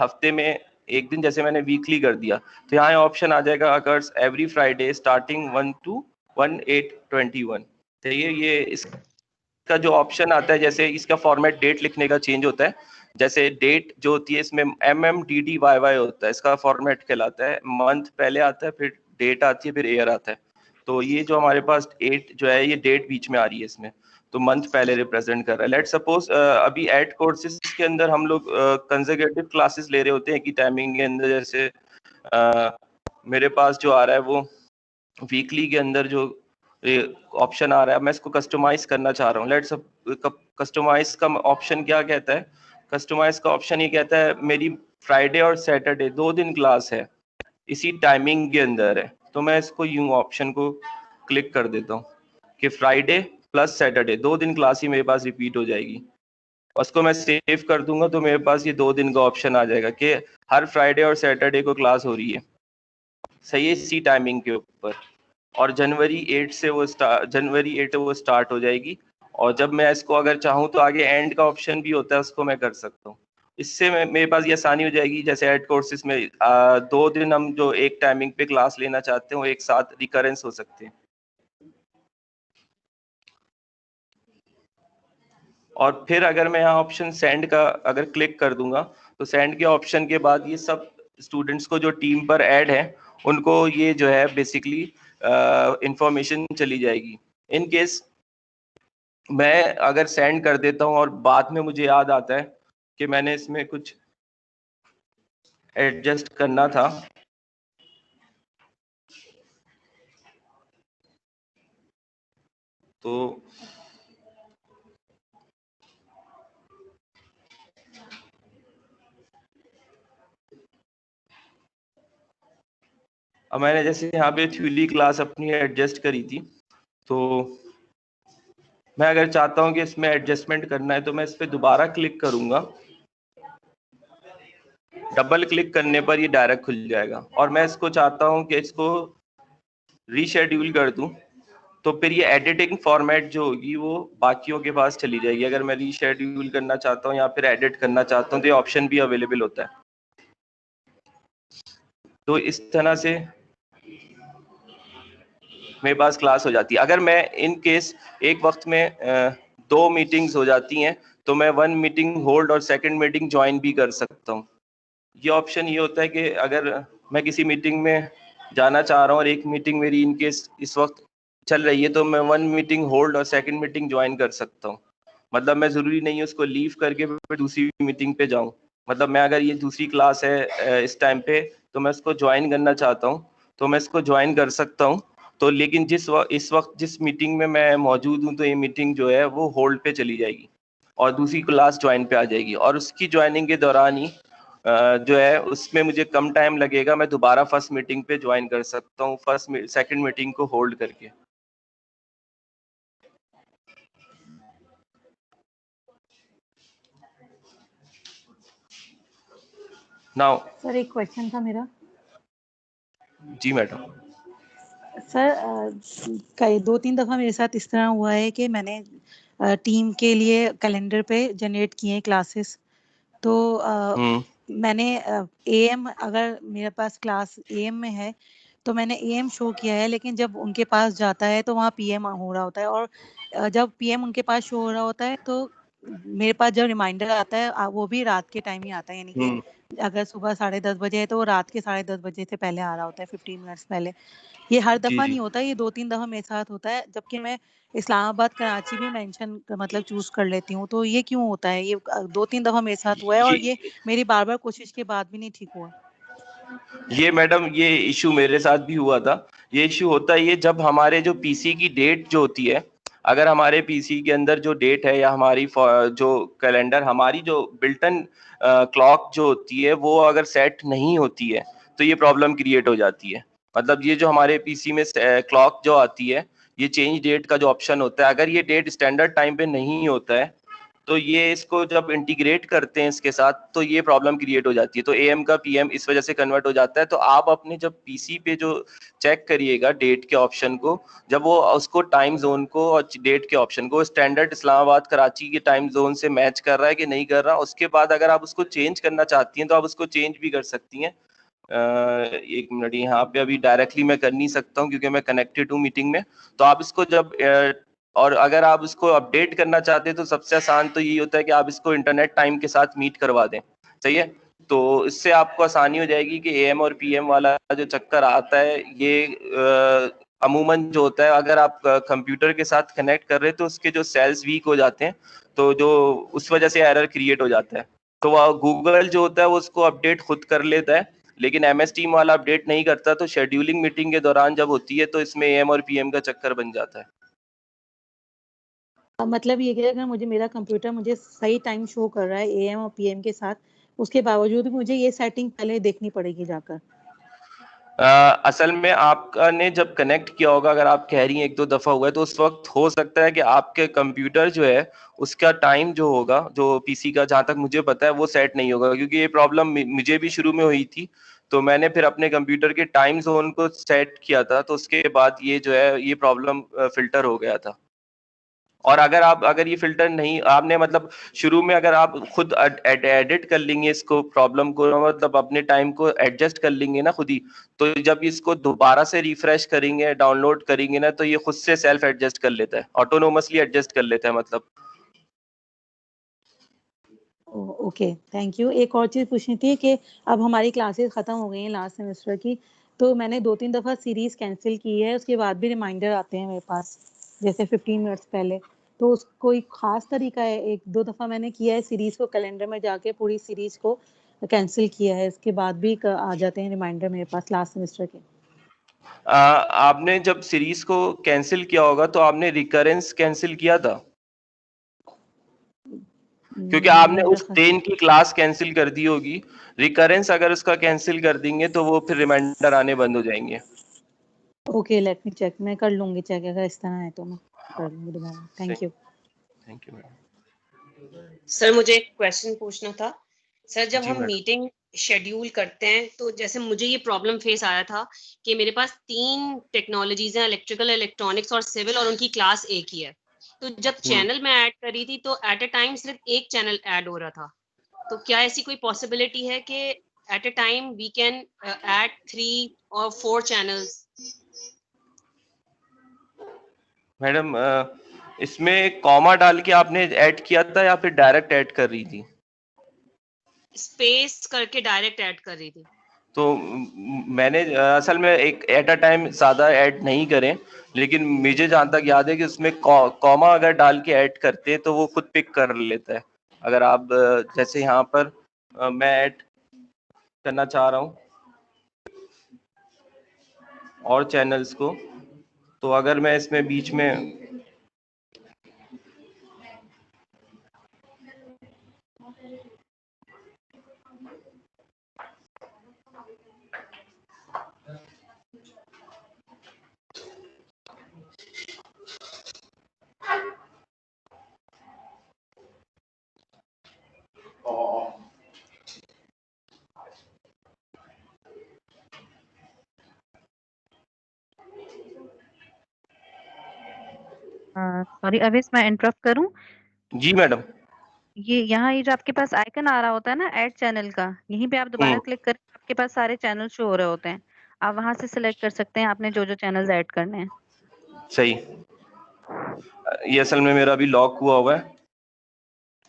हफ्ते में एक दिन, जैसे मैंने वीकली कर दिया, तो यहाँ ऑप्शन आ जाएगा अकर्स एवरी फ्राइडे स्टार्टिंग 1/2/1/8/21। तो ये इसका जो ऑप्शन आता है, जैसे इसका फॉर्मेट डेट लिखने का चेंज होता है। जैसे डेट जो होती है इसमें MMDDYY होता है, इसका फॉर्मेट कहलाता है। मंथ पहले आता है, फिर डेट आती है, फिर ईयर आता है। तो ये जो हमारे पास 8 जो है, ये डेट बीच में आ रही है इसमें, तो मंथ पहले रिप्रेजेंट कर रहा है। लेट सपोज अभी एड कोर्सेज के अंदर हम लोग कंसेक्यूटिव क्लासेस ले रहे होते हैं कि टाइमिंग के अंदर, जैसे मेरे पास जो आ रहा है वो वीकली के अंदर जो ऑप्शन आ रहा है, मैं इसको कस्टमाइज करना चाह रहा हूँ। लेट्स कस्टमाइज का ऑप्शन क्या कहता है? कस्टमाइज का ऑप्शन ये कहता है मेरी फ्राइडे और सैटरडे 2 दिन क्लास है, इसी टाइमिंग के अंदर है, तो मैं इसको यूं ऑप्शन को क्लिक कर देता हूँ कि फ्राइडे प्लस सैटरडे 2 दिन क्लास ही मेरे पास रिपीट हो जाएगी। उसको मैं सेव कर दूंगा तो मेरे पास ये 2 दिन का ऑप्शन आ जाएगा कि हर फ्राइडे और सैटरडे को क्लास हो रही है, सही है, इसी टाइमिंग के ऊपर। और जनवरी 8 से वो स्टार्ट हो जाएगी। और जब मैं इसको अगर चाहूँ तो आगे एंड का ऑप्शन भी होता है, उसको मैं कर सकता हूँ। इससे मेरे पास ये आसानी हो जाएगी। जैसे एड कोर्सेज में 2 दिन हम जो एक टाइमिंग पे क्लास लेना चाहते हैं, वो एक साथ रिकरेंस हो सकते हैं। और फिर अगर मैं यहाँ ऑप्शन सेंड का अगर क्लिक कर दूंगा, तो सेंड के ऑप्शन के बाद ये सब स्टूडेंट्स को जो टीम पर ऐड है, उनको ये जो है बेसिकली इंफॉर्मेशन चली जाएगी। इन केस मैं अगर सेंड कर देता हूँ और बाद में मुझे याद आता है कि मैंने इसमें कुछ एडजस्ट करना था, तो अब मैंने जैसे यहाँ पे थ्योरी क्लास अपनी एडजस्ट करी थी, तो मैं अगर चाहता हूँ कि इसमें एडजस्टमेंट करना है, तो मैं इस पर दोबारा क्लिक करूंगा। डबल क्लिक करने पर ये डायरेक्ट खुल जाएगा। और मैं इसको चाहता हूँ कि इसको रीशेड्यूल कर दूं, तो फिर ये एडिटिंग फॉर्मेट जो होगी वो बाकियों के पास चली जाएगी। अगर मैं रीशेड्यूल करना चाहता हूँ या फिर एडिट करना चाहता हूँ, तो ये ऑप्शन भी अवेलेबल होता है। तो इस तरह से मेरे पास क्लास हो जाती है। अगर मैं इन केस एक वक्त में 2 मीटिंग्स हो जाती हैं, तो मैं 1 मीटिंग होल्ड और 2nd मीटिंग ज्वाइन भी कर सकता हूँ। ये ऑप्शन ये होता है कि अगर मैं किसी मीटिंग में जाना चाह रहा हूँ और एक मीटिंग मेरी इन केस इस वक्त चल रही है, तो मैं 1 मीटिंग होल्ड और 2nd मीटिंग ज्वाइन कर सकता हूँ। मतलब मैं जरूरी नहीं है उसको लीव करके फिर दूसरी मीटिंग पे जाऊँ। मतलब मैं अगर ये दूसरी क्लास है इस टाइम पे, तो मैं उसको ज्वाइन करना चाहता हूँ, तो मैं इसको ज्वाइन कर सकता हूँ। तो लेकिन इस वक्त जिस मीटिंग में मैं मौजूद हूँ, तो ये मीटिंग जो है वो होल्ड पे चली जाएगी और दूसरी क्लास ज्वाइन पे आ जाएगी। और उसकी ज्वाइनिंग के दौरान ही जो है उसमें मुझे कम टाइम लगेगा, मैं दोबारा फर्स्ट मीटिंग पे ज्वाइन कर सकता हूँ, 2nd मीटिंग को होल्ड करके। नाउ सर एक क्वेश्चन था मेरा। जी मैडम। सर कई 2-3 दफ़ा मेरे साथ इस तरह हुआ है कि मैंने टीम के लिए कैलेंडर पे जनरेट किए क्लासेस, तो मैंने AM अगर मेरे पास क्लास AM में है तो मैंने AM शो किया है, लेकिन जब उनके पास जाता है तो वहाँ PM हो रहा होता है। और जब PM उनके पास शो हो रहा होता है तो मेरे पास जब रिमाइंडर आता है वो भी रात के टाइम ही आता है, यानी कि अगर सुबह 10:30 बजे है तो वो रात के 10:30 बजे से पहले आ रहा होता है, 15 मिनट्स पहले। ये हर दफ़ा नहीं होता, ये 2-3 दफ़ा मेरे साथ होता है, जबकि मैं इस्लामाबाद कराची भी मेंशन मतलब चूज कर लेती हूँ। तो ये क्यों होता है? ये 2-3 दफ़ा मेरे साथ हुआ है और ये मेरी बार-बार कोशिश के बाद भी नहीं ठीक हुआ। ये मैडम ये इशू मेरे साथ भी हुआ था। ये इशू होता है ये जब हमारे जो पीसी की डेट जो होती है, अगर हमारे पीसी के अंदर जो डेट है या हमारी जो कैलेंडर हमारी जो बिल्टन क्लॉक जो होती है वो अगर सेट नहीं होती है तो ये प्रॉब्लम क्रिएट हो जाती है। मतलब ये जो हमारे पीसी में क्लॉक जो आती है, ये चेंज डेट का जो ऑप्शन होता है, अगर ये डेट स्टैंडर्ड टाइम पे नहीं होता है तो ये इसको जब इंटीग्रेट करते हैं इसके साथ तो ये प्रॉब्लम क्रिएट हो जाती है। तो एएम का पीएम इस वजह से कन्वर्ट हो जाता है। तो आप अपने जब पीसी पे जो चेक करिएगा डेट के ऑप्शन को, जब वो उसको टाइम जोन को और डेट के ऑप्शन को स्टैंडर्ड इस्लामाबाद कराची के टाइम जोन से मैच कर रहा है कि नहीं कर रहा, उसके बाद अगर आप उसको चेंज करना चाहती हैं तो आप उसको चेंज भी कर सकती हैं। एक मिनट, यहाँ पे अभी डायरेक्टली मैं कर नहीं सकता हूँ क्योंकि मैं कनेक्टेड हूँ मीटिंग में। तो आप इसको जब और अगर आप इसको अपडेट करना चाहते हैं तो सबसे आसान तो यही होता है कि आप इसको इंटरनेट टाइम के साथ मीट करवा दें। सही है, तो इससे आपको आसानी हो जाएगी कि एएम और पीएम वाला जो चक्कर आता है ये अमूमन जो होता है अगर आप कंप्यूटर के साथ कनेक्ट कर रहे हैं तो उसके जो सेल्स वीक हो जाते हैं तो जो उस वजह से एरर क्रिएट हो जाता है। तो वह गूगल जो होता है वो उसको अपडेट खुद कर लेता है, लेकिन एमएस टीम वाला अपडेट नहीं करता। तो शेड्यूलिंग मीटिंग के दौरान जब होती है तो इसमें एएम और पीएम का चक्कर बन जाता है। मतलब ये कि अगर मुझे मेरा कंप्यूटर मुझे सही टाइम शो कर रहा है एएम और पीएम के साथ, उसके बावजूद मुझे ये सेटिंग पहले देखनी पड़ेगी जाकर। असल में आपने जब कनेक्ट किया होगा, अगर आप कह रही हैं एक दो दफा हुआ है, तो उस वक्त हो सकता है कि आपके कंप्यूटर जो है उसका टाइम जो होगा जो पीसी का, जहां तक मुझे पता है वो सेट नहीं होगा, क्योंकि ये प्रॉब्लम मुझे भी शुरू में हुई थी। तो मैंने फिर अपने कंप्यूटर के टाइम जोन को सेट किया था, तो उसके बाद ये जो है ये प्रॉब्लम फिल्टर हो गया था। और अगर ये फिल्टर नहीं आपने मतलब शुरू में अगर आप खुद एडिट कर लेंगे इसको प्रॉब्लम को, मतलब अपने टाइम को एडजस्ट कर लेंगे ना खुद ही, तो जब इसको दोबारा से रिफ्रेश करेंगे डाउनलोड करेंगे ना तो ये खुद से सेल्फ एडजस्ट कर लेता है, ऑटोनोमसली एडजस्ट कर लेता है मतलब। Okay, thank you. एक और चीज पूछनी थी कि अब हमारी क्लासेस खत्म हो गई हैं लास्ट सेमेस्टर की, तो मैंने 2-3 दफा सीरीज कैंसिल की है, उसके बाद भी रिमाइंडर आते हैं मेरे पास जैसे 15 मिनट्स पहले। तो उस कोई खास तरीका है? 1-2 दफा मैंने किया है सीरीज को कैलेंडर में जाके पूरी सीरीज को कैंसिल किया है, इसके बाद भी आ जाते हैं रिमाइंडर मेरे पास लास्ट सेमेस्टर के। आपने जब सीरीज को कैंसिल किया होगा तो आपने रिकरेंस कैंसिल किया था, क्योंकि आपने उस 10 की क्लास कैंसिल कर दी होगी। रिकरेंस अगर उसका कैंसिल कर देंगे तो वो फिर रिमाइंडर आने बंद हो जाएंगे। ओके, लेट मी चेक, मैं कर लूंगी चेक, अगर इस तरह है तो मैं कर लूंगी दोबारा। Thank you. Thank you madam. Sir मुझे एक क्वेश्चन पूछना था। सर जब हम मैडम मीटिंग शेड्यूल करते हैं तो जैसे मुझे ये प्रॉब्लम फेस आया था कि मेरे पास 3 टेक्नोलॉजीज हैं, इलेक्ट्रिकल, इलेक्ट्रॉनिक्स और सिविल, और उनकी क्लास एक ही है। तो जब चैनल में ऐड करी थी तो एट अ टाइम सिर्फ एक चैनल ऐड हो रहा था। तो क्या ऐसी कोई पॉसिबिलिटी है कि at a time we can add 3 और 4 चैनल्स? मैडम इसमें कॉमा डाल के आपने ऐड किया था या फिर डायरेक्ट ऐड कर रही थी? स्पेस करके डायरेक्ट ऐड कर रही थी। तो मैंने असल में एक एट अ टाइम ज़्यादा ऐड नहीं करें, लेकिन मुझे जहाँ तक याद है कि उसमें कॉमा अगर डाल के ऐड करते हैं तो वो खुद पिक कर लेता है। अगर आप जैसे यहाँ पर मैं ऐड करना चाह रहा हूँ और चैनल्स को, तो अगर मैं इसमें बीच में सॉरी अवेश, मैं इंटरप्ट करूं? जी मैडम। ये यहाँ ये जो आपके पास आइकन आ रहा होता है ना ऐड चैनल का, यहीं पे आप दोबारा क्लिक करें, आपके पास सारे चैनल शो हो रहे होते हैं। आप वहां से सिलेक्ट कर सकते हैं आपने जो जो चैनल्स ऐड करने हैं। सही, ये असल में मेरा अभी लॉक हुआ है।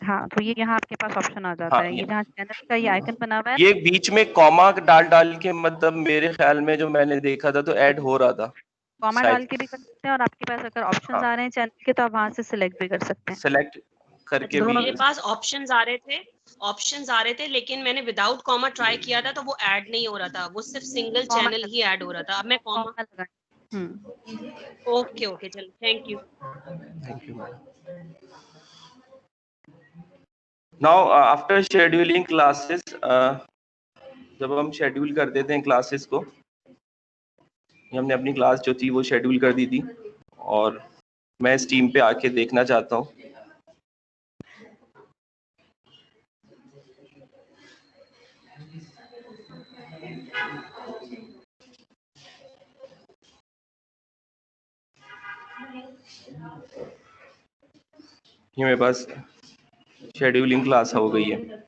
हाँ, तो ये यहाँ आपके पास ऑप्शन आ जाता हाँ, है, ये जहाँ चैनल का ये आइकन बना हुआ है। ये बीच में कॉमा डाल के मतलब मेरे ख्याल में जो मैंने देखा था तो ऐड हो रहा था। कॉमा डाल के भी कर सकते हैं, और आपके पास अगर ऑप्शंस आ रहे हैं चैनल के तो आप वहां से सिलेक्ट भी कर सकते हैं। सेलेक्ट करके भी मेरे पास ऑप्शंस आ रहे थे लेकिन मैंने विदाउट कॉमा ट्राई किया था तो वो ऐड नहीं हो रहा था, वो सिर्फ सिंगल चैनल ही ऐड हो रहा था। अब मैं कॉमा ओके ओके चलो thank you madam. Now after scheduling classes, जब हम शेड्यूल कर देते हैं क्लासेस को, हमने अपनी क्लास जो थी वो शेड्यूल कर दी थी और मैं इस टीम पे आके देखना चाहता हूँ। ये मेरे पास शेड्यूलिंग क्लास हो गई है।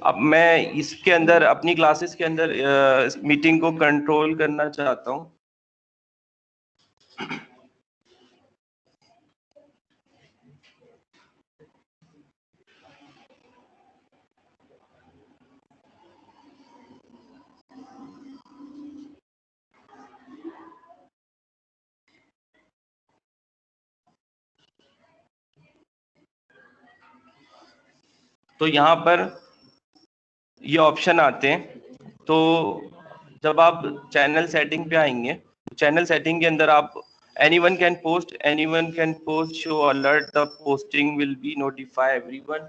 अब मैं इसके अंदर अपनी क्लासेस के अंदर मीटिंग को कंट्रोल करना चाहता हूँ। तो यहाँ पर ये ऑप्शन आते हैं। तो जब आप चैनल सेटिंग पे आएंगे, चैनल सेटिंग के अंदर आप anyone can post, show alert, the posting will be notify everyone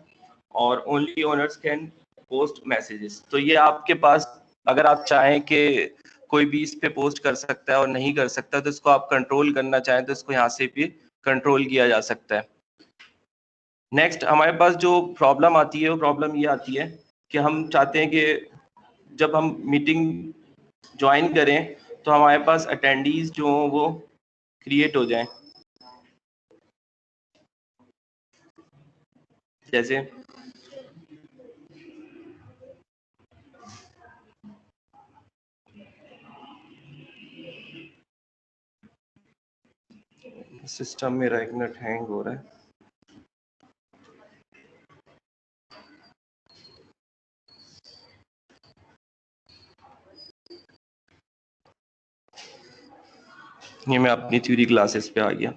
और only owners can post messages। तो ये आपके पास, अगर आप चाहें कि कोई भी इस पे पोस्ट कर सकता है और नहीं कर सकता, तो इसको आप कंट्रोल करना चाहें तो इसको यहाँ से भी कंट्रोल किया जा सकता है। नेक्स्ट हमारे पास जो प्रॉब्लम आती है वो प्रॉब्लम ये आती है कि हम चाहते हैं कि जब हम मीटिंग ज्वाइन करें तो हमारे पास अटेंडीज जो हो वो क्रिएट हो जाएं। जैसे सिस्टम मेरा एक मिनट हैंग हो रहा है। ये मैं अपनी थ्योरी क्लासेस पे आ गया।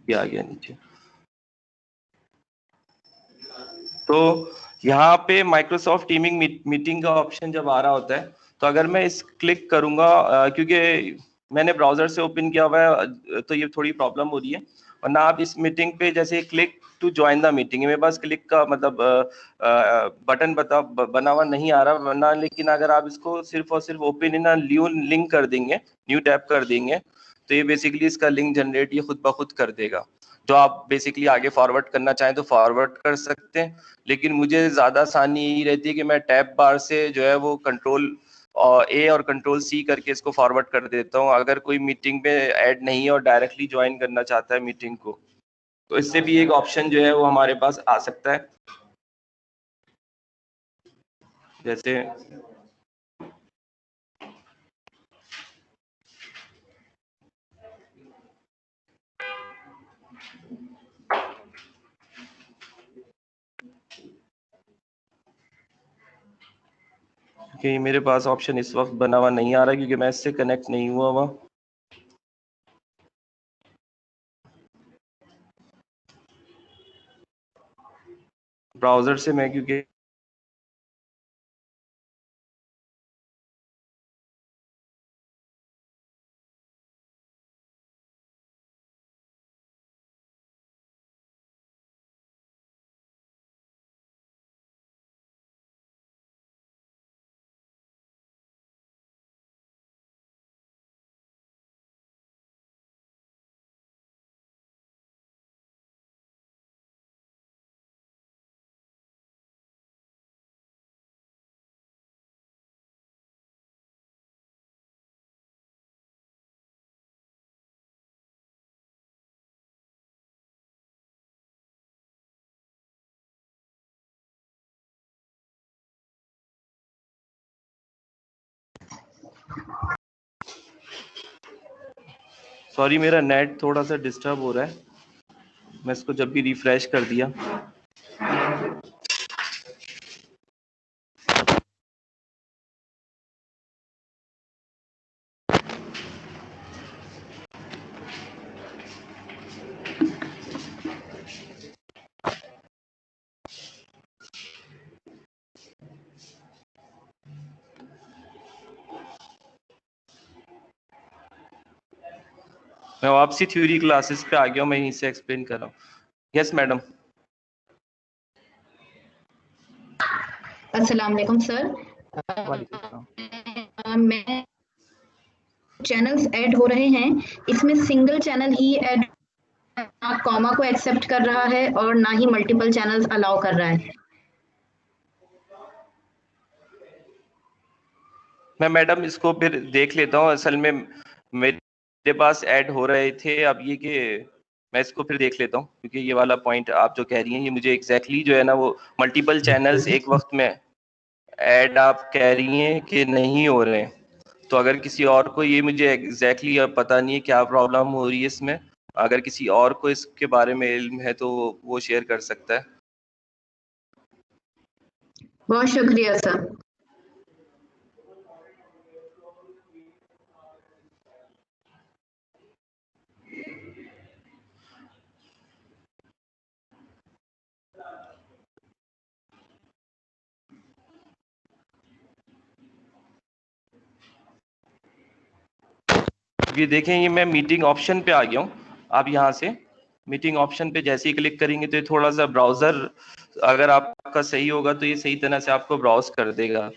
ये आ गया नीचे। तो यहाँ पे माइक्रोसॉफ्ट टीमिंग मीटिंग का ऑप्शन जब आ रहा होता है तो अगर मैं इस क्लिक करूंगा, क्योंकि मैंने ब्राउजर से ओपन किया हुआ है तो ये थोड़ी प्रॉब्लम हो रही है। वरना आप इस मीटिंग पे जैसे click to join the meeting, मेरे पास क्लिक का मतलब बटन बना हुआ नहीं आ रहा, वरना लेकिन अगर आप इसको सिर्फ और सिर्फ ओपन इन न्यू लिंक कर देंगे, न्यू टैब कर देंगे, तो ये बेसिकली इसका लिंक जनरेट ये खुद ब खुद कर देगा। जो आप बेसिकली आगे फॉरवर्ड करना चाहें तो फॉरवर्ड कर सकते हैं, लेकिन मुझे ज़्यादा आसानी यही रहती है कि मैं टैब बार से जो है वो कंट्रोल ए और कंट्रोल सी करके इसको फॉरवर्ड कर देता हूँ। अगर कोई मीटिंग पे ऐड नहीं है और डायरेक्टली ज्वाइन करना चाहता है मीटिंग को, तो इससे भी एक ऑप्शन जो है वो हमारे पास आ सकता है। जैसे कि मेरे पास ऑप्शन इस वक्त बना हुआ नहीं आ रहा क्योंकि मैं इससे कनेक्ट नहीं हुआ हुआ। ब्राउजर से मैं क्योंकि सॉरी मेरा नेट थोड़ा सा डिस्टर्ब हो रहा है, मैं इसको जब भी रिफ्रेश कर दिया मैं वापसी थ्योरी क्लासेस पे आ गया हूँ, मैं यहीं से एक्सप्लेन कर रहा हूँ। Yes madam. अस्सलाम वालेकुम सर। मैं चैनल्स ऐड हो रहे हैं, इसमें सिंगल चैनल ही ऐड ना कॉमा को एक्सेप्ट कर रहा है और ना ही मल्टीपल चैनल्स अलाउ कर रहा है। मैं मैडम इसको फिर देख लेता हूँ, असल में मेरे पास ऐड हो रहे थे, अब ये कि मैं इसको फिर देख लेता हूँ, क्योंकि ये वाला पॉइंट आप जो कह रही हैं ये मुझे एग्जैक्टली जो है ना वो मल्टीपल चैनल्स एक वक्त में ऐड आप कह रही हैं कि नहीं हो रहे हैं, तो अगर किसी और को ये मुझे एग्जैक्टली अब पता नहीं है क्या प्रॉब्लम हो रही है इसमें, अगर किसी और को इसके बारे में इल्म है तो वो शेयर कर सकता है। बहुत शुक्रिया सर। ये देखें, ये मैं मीटिंग ऑप्शन पे आ गया हूँ। आप यहाँ से मीटिंग ऑप्शन पे जैसे ही क्लिक करेंगे तो ये थोड़ा सा ब्राउजर अगर आपका सही होगा तो ये सही तरह से आपको ब्राउज कर देगा।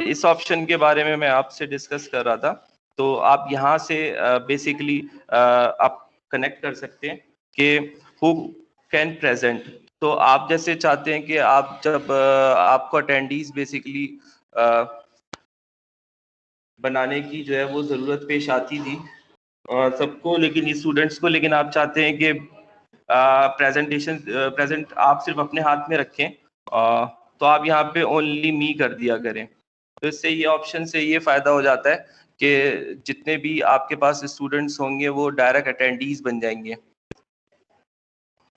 इस ऑप्शन के बारे में मैं आपसे डिस्कस कर रहा था, तो आप यहाँ से बेसिकली आप कनेक्ट कर सकते हैं कि हु कैन प्रेजेंट। तो आप जैसे चाहते हैं कि आप जब आपको अटेंडीज बेसिकली बनाने की जो है वो ज़रूरत पेश आती थी सबको, लेकिन स्टूडेंट्स को, लेकिन आप चाहते हैं कि प्रेजेंट आप सिर्फ अपने हाथ में रखें, तो आप यहाँ पे ओनली मी कर दिया करें। तो इससे ये ऑप्शन से ये फ़ायदा हो जाता है कि जितने भी आपके पास स्टूडेंट्स होंगे वो डायरेक्ट अटेंडीज बन जाएंगे।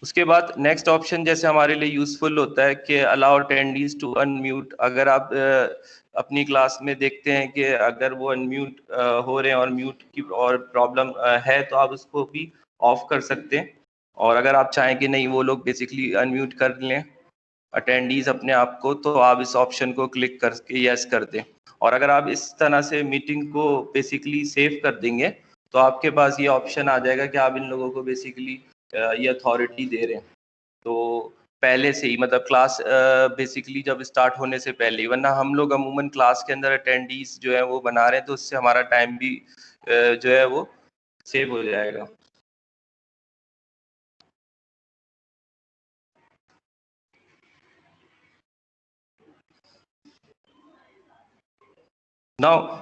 उसके बाद नेक्स्ट ऑप्शन जैसे हमारे लिए यूज़फुल होता है कि अलाउ अटेंडीज टू अनम्यूट। अगर आप अपनी क्लास में देखते हैं कि अगर वो अनम्यूट हो रहे हैं और म्यूट की और प्रॉब्लम है तो आप उसको भी ऑफ कर सकते हैं, और अगर आप चाहें कि नहीं वो लोग बेसिकली अनम्यूट कर लें अटेंडीज अपने आप को, तो आप इस ऑप्शन को क्लिक करके यस कर दें। और अगर आप इस तरह से मीटिंग को बेसिकली सेव कर देंगे तो आपके पास ये ऑप्शन आ जाएगा कि आप इन लोगों को बेसिकली ये अथॉरिटी दे रहे हैं, तो पहले से ही, मतलब क्लास बेसिकली जब स्टार्ट होने से पहले, वरना हम लोग अमूमन क्लास के अंदर अटेंडीज जो है वो बना रहे हैं, तो उससे हमारा टाइम भी जो है वो सेव हो जाएगा। नाउ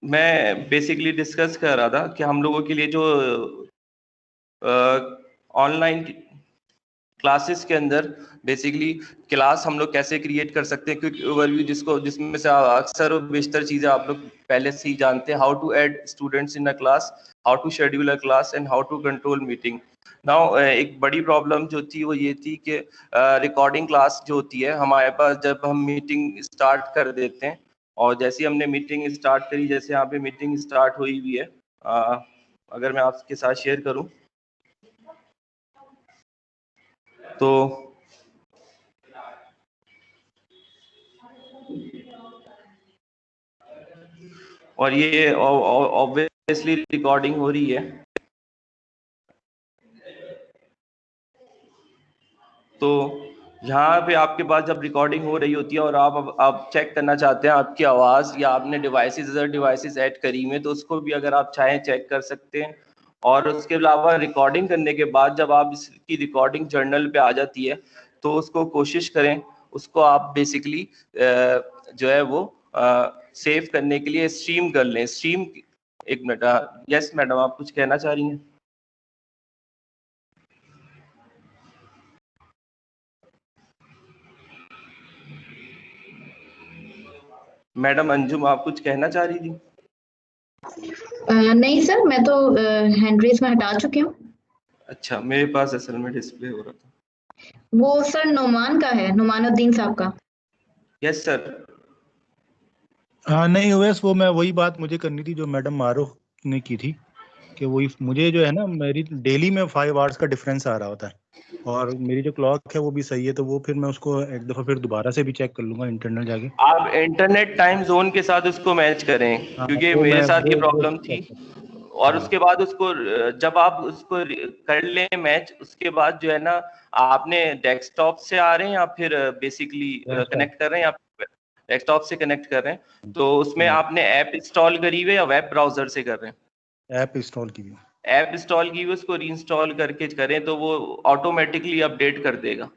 मैं बेसिकली डिस्कस कर रहा था कि हम लोगों के लिए जो ऑनलाइन क्लासेस के अंदर बेसिकली क्लास हम लोग कैसे क्रिएट कर सकते हैं, क्विक ओवरव्यू जिसमें से अक्सर और बेशतर चीज़ें आप लोग पहले से ही जानते हैं। How to add students in a class, how to schedule a class and how to control meeting. Now एक बड़ी प्रॉब्लम जो थी वो ये थी कि रिकॉर्डिंग क्लास जो होती है हमारे पास, जब हम मीटिंग स्टार्ट कर देते हैं और जैसे ही हमने मीटिंग स्टार्ट करी, जैसे यहाँ पे मीटिंग स्टार्ट हुई हुई है, अगर मैं आपके साथ शेयर करूँ तो और ये ऑब्वियसली रिकॉर्डिंग हो रही है, तो यहाँ पे आपके पास जब रिकॉर्डिंग हो रही होती है और आप चेक करना चाहते हैं आपकी आवाज़ या आपने अदर डिवाइसेस ऐड करी हुई, तो उसको भी अगर आप चाहें चेक कर सकते हैं। और उसके अलावा रिकॉर्डिंग करने के बाद जब आप इसकी रिकॉर्डिंग जर्नल पे आ जाती है तो उसको कोशिश करें, उसको आप बेसिकली जो है वो सेव करने के लिए स्ट्रीम कर लें। स्ट्रीम, एक मिनट, यस मैडम आप कुछ कहना चाह रही हैं? मैडम अंजुम आप कुछ कहना चाह रही थी? नहीं सर, मैं तो हैंड रेज में हटा चुकी हूँ। अच्छा, मेरे पास असल में डिस्प्ले हो रहा था। वो सर नोमान का है, नुमानुद्दीन साहब का। Yes sir. हाँ नहीं ओवैस, वो मैं वही बात मुझे करनी थी जो मैडम मारूफ ने की थी, कि वही मुझे जो है ना, मेरी डेली में 5 आवर्स का डिफरेंस आ रहा होता है और मेरी जो क्लॉक है वो भी सही है, तो वो फिर मैं उसको एक दफा फिर दोबारा से भी चेक कर लूंगा इंटरनल जाके। आप इंटरनेट टाइम जोन के साथ उसको मैच करें, क्योंकि मेरे साथ ये प्रॉब्लम थी और उसके बाद उसको जब आप उसको कर लें मैच, उसके बाद जो है ना आपने डेस्कटॉप से आ रहे हैं या फिर बेसिकली कनेक्ट कर रहे हैं, या डेस्कटॉप से कनेक्ट कर रहे हैं, तो उसमें आपने ऐप इंस्टॉल करी हुई या वेब ब्राउजर से कर रहे हैं? ऐप इंस्टॉल की हुई। ऐप इंस्टॉल की हुई, उसको रीइंस्टॉल करके करें तो वो ऑटोमेटिकली अपडेट कर देगा।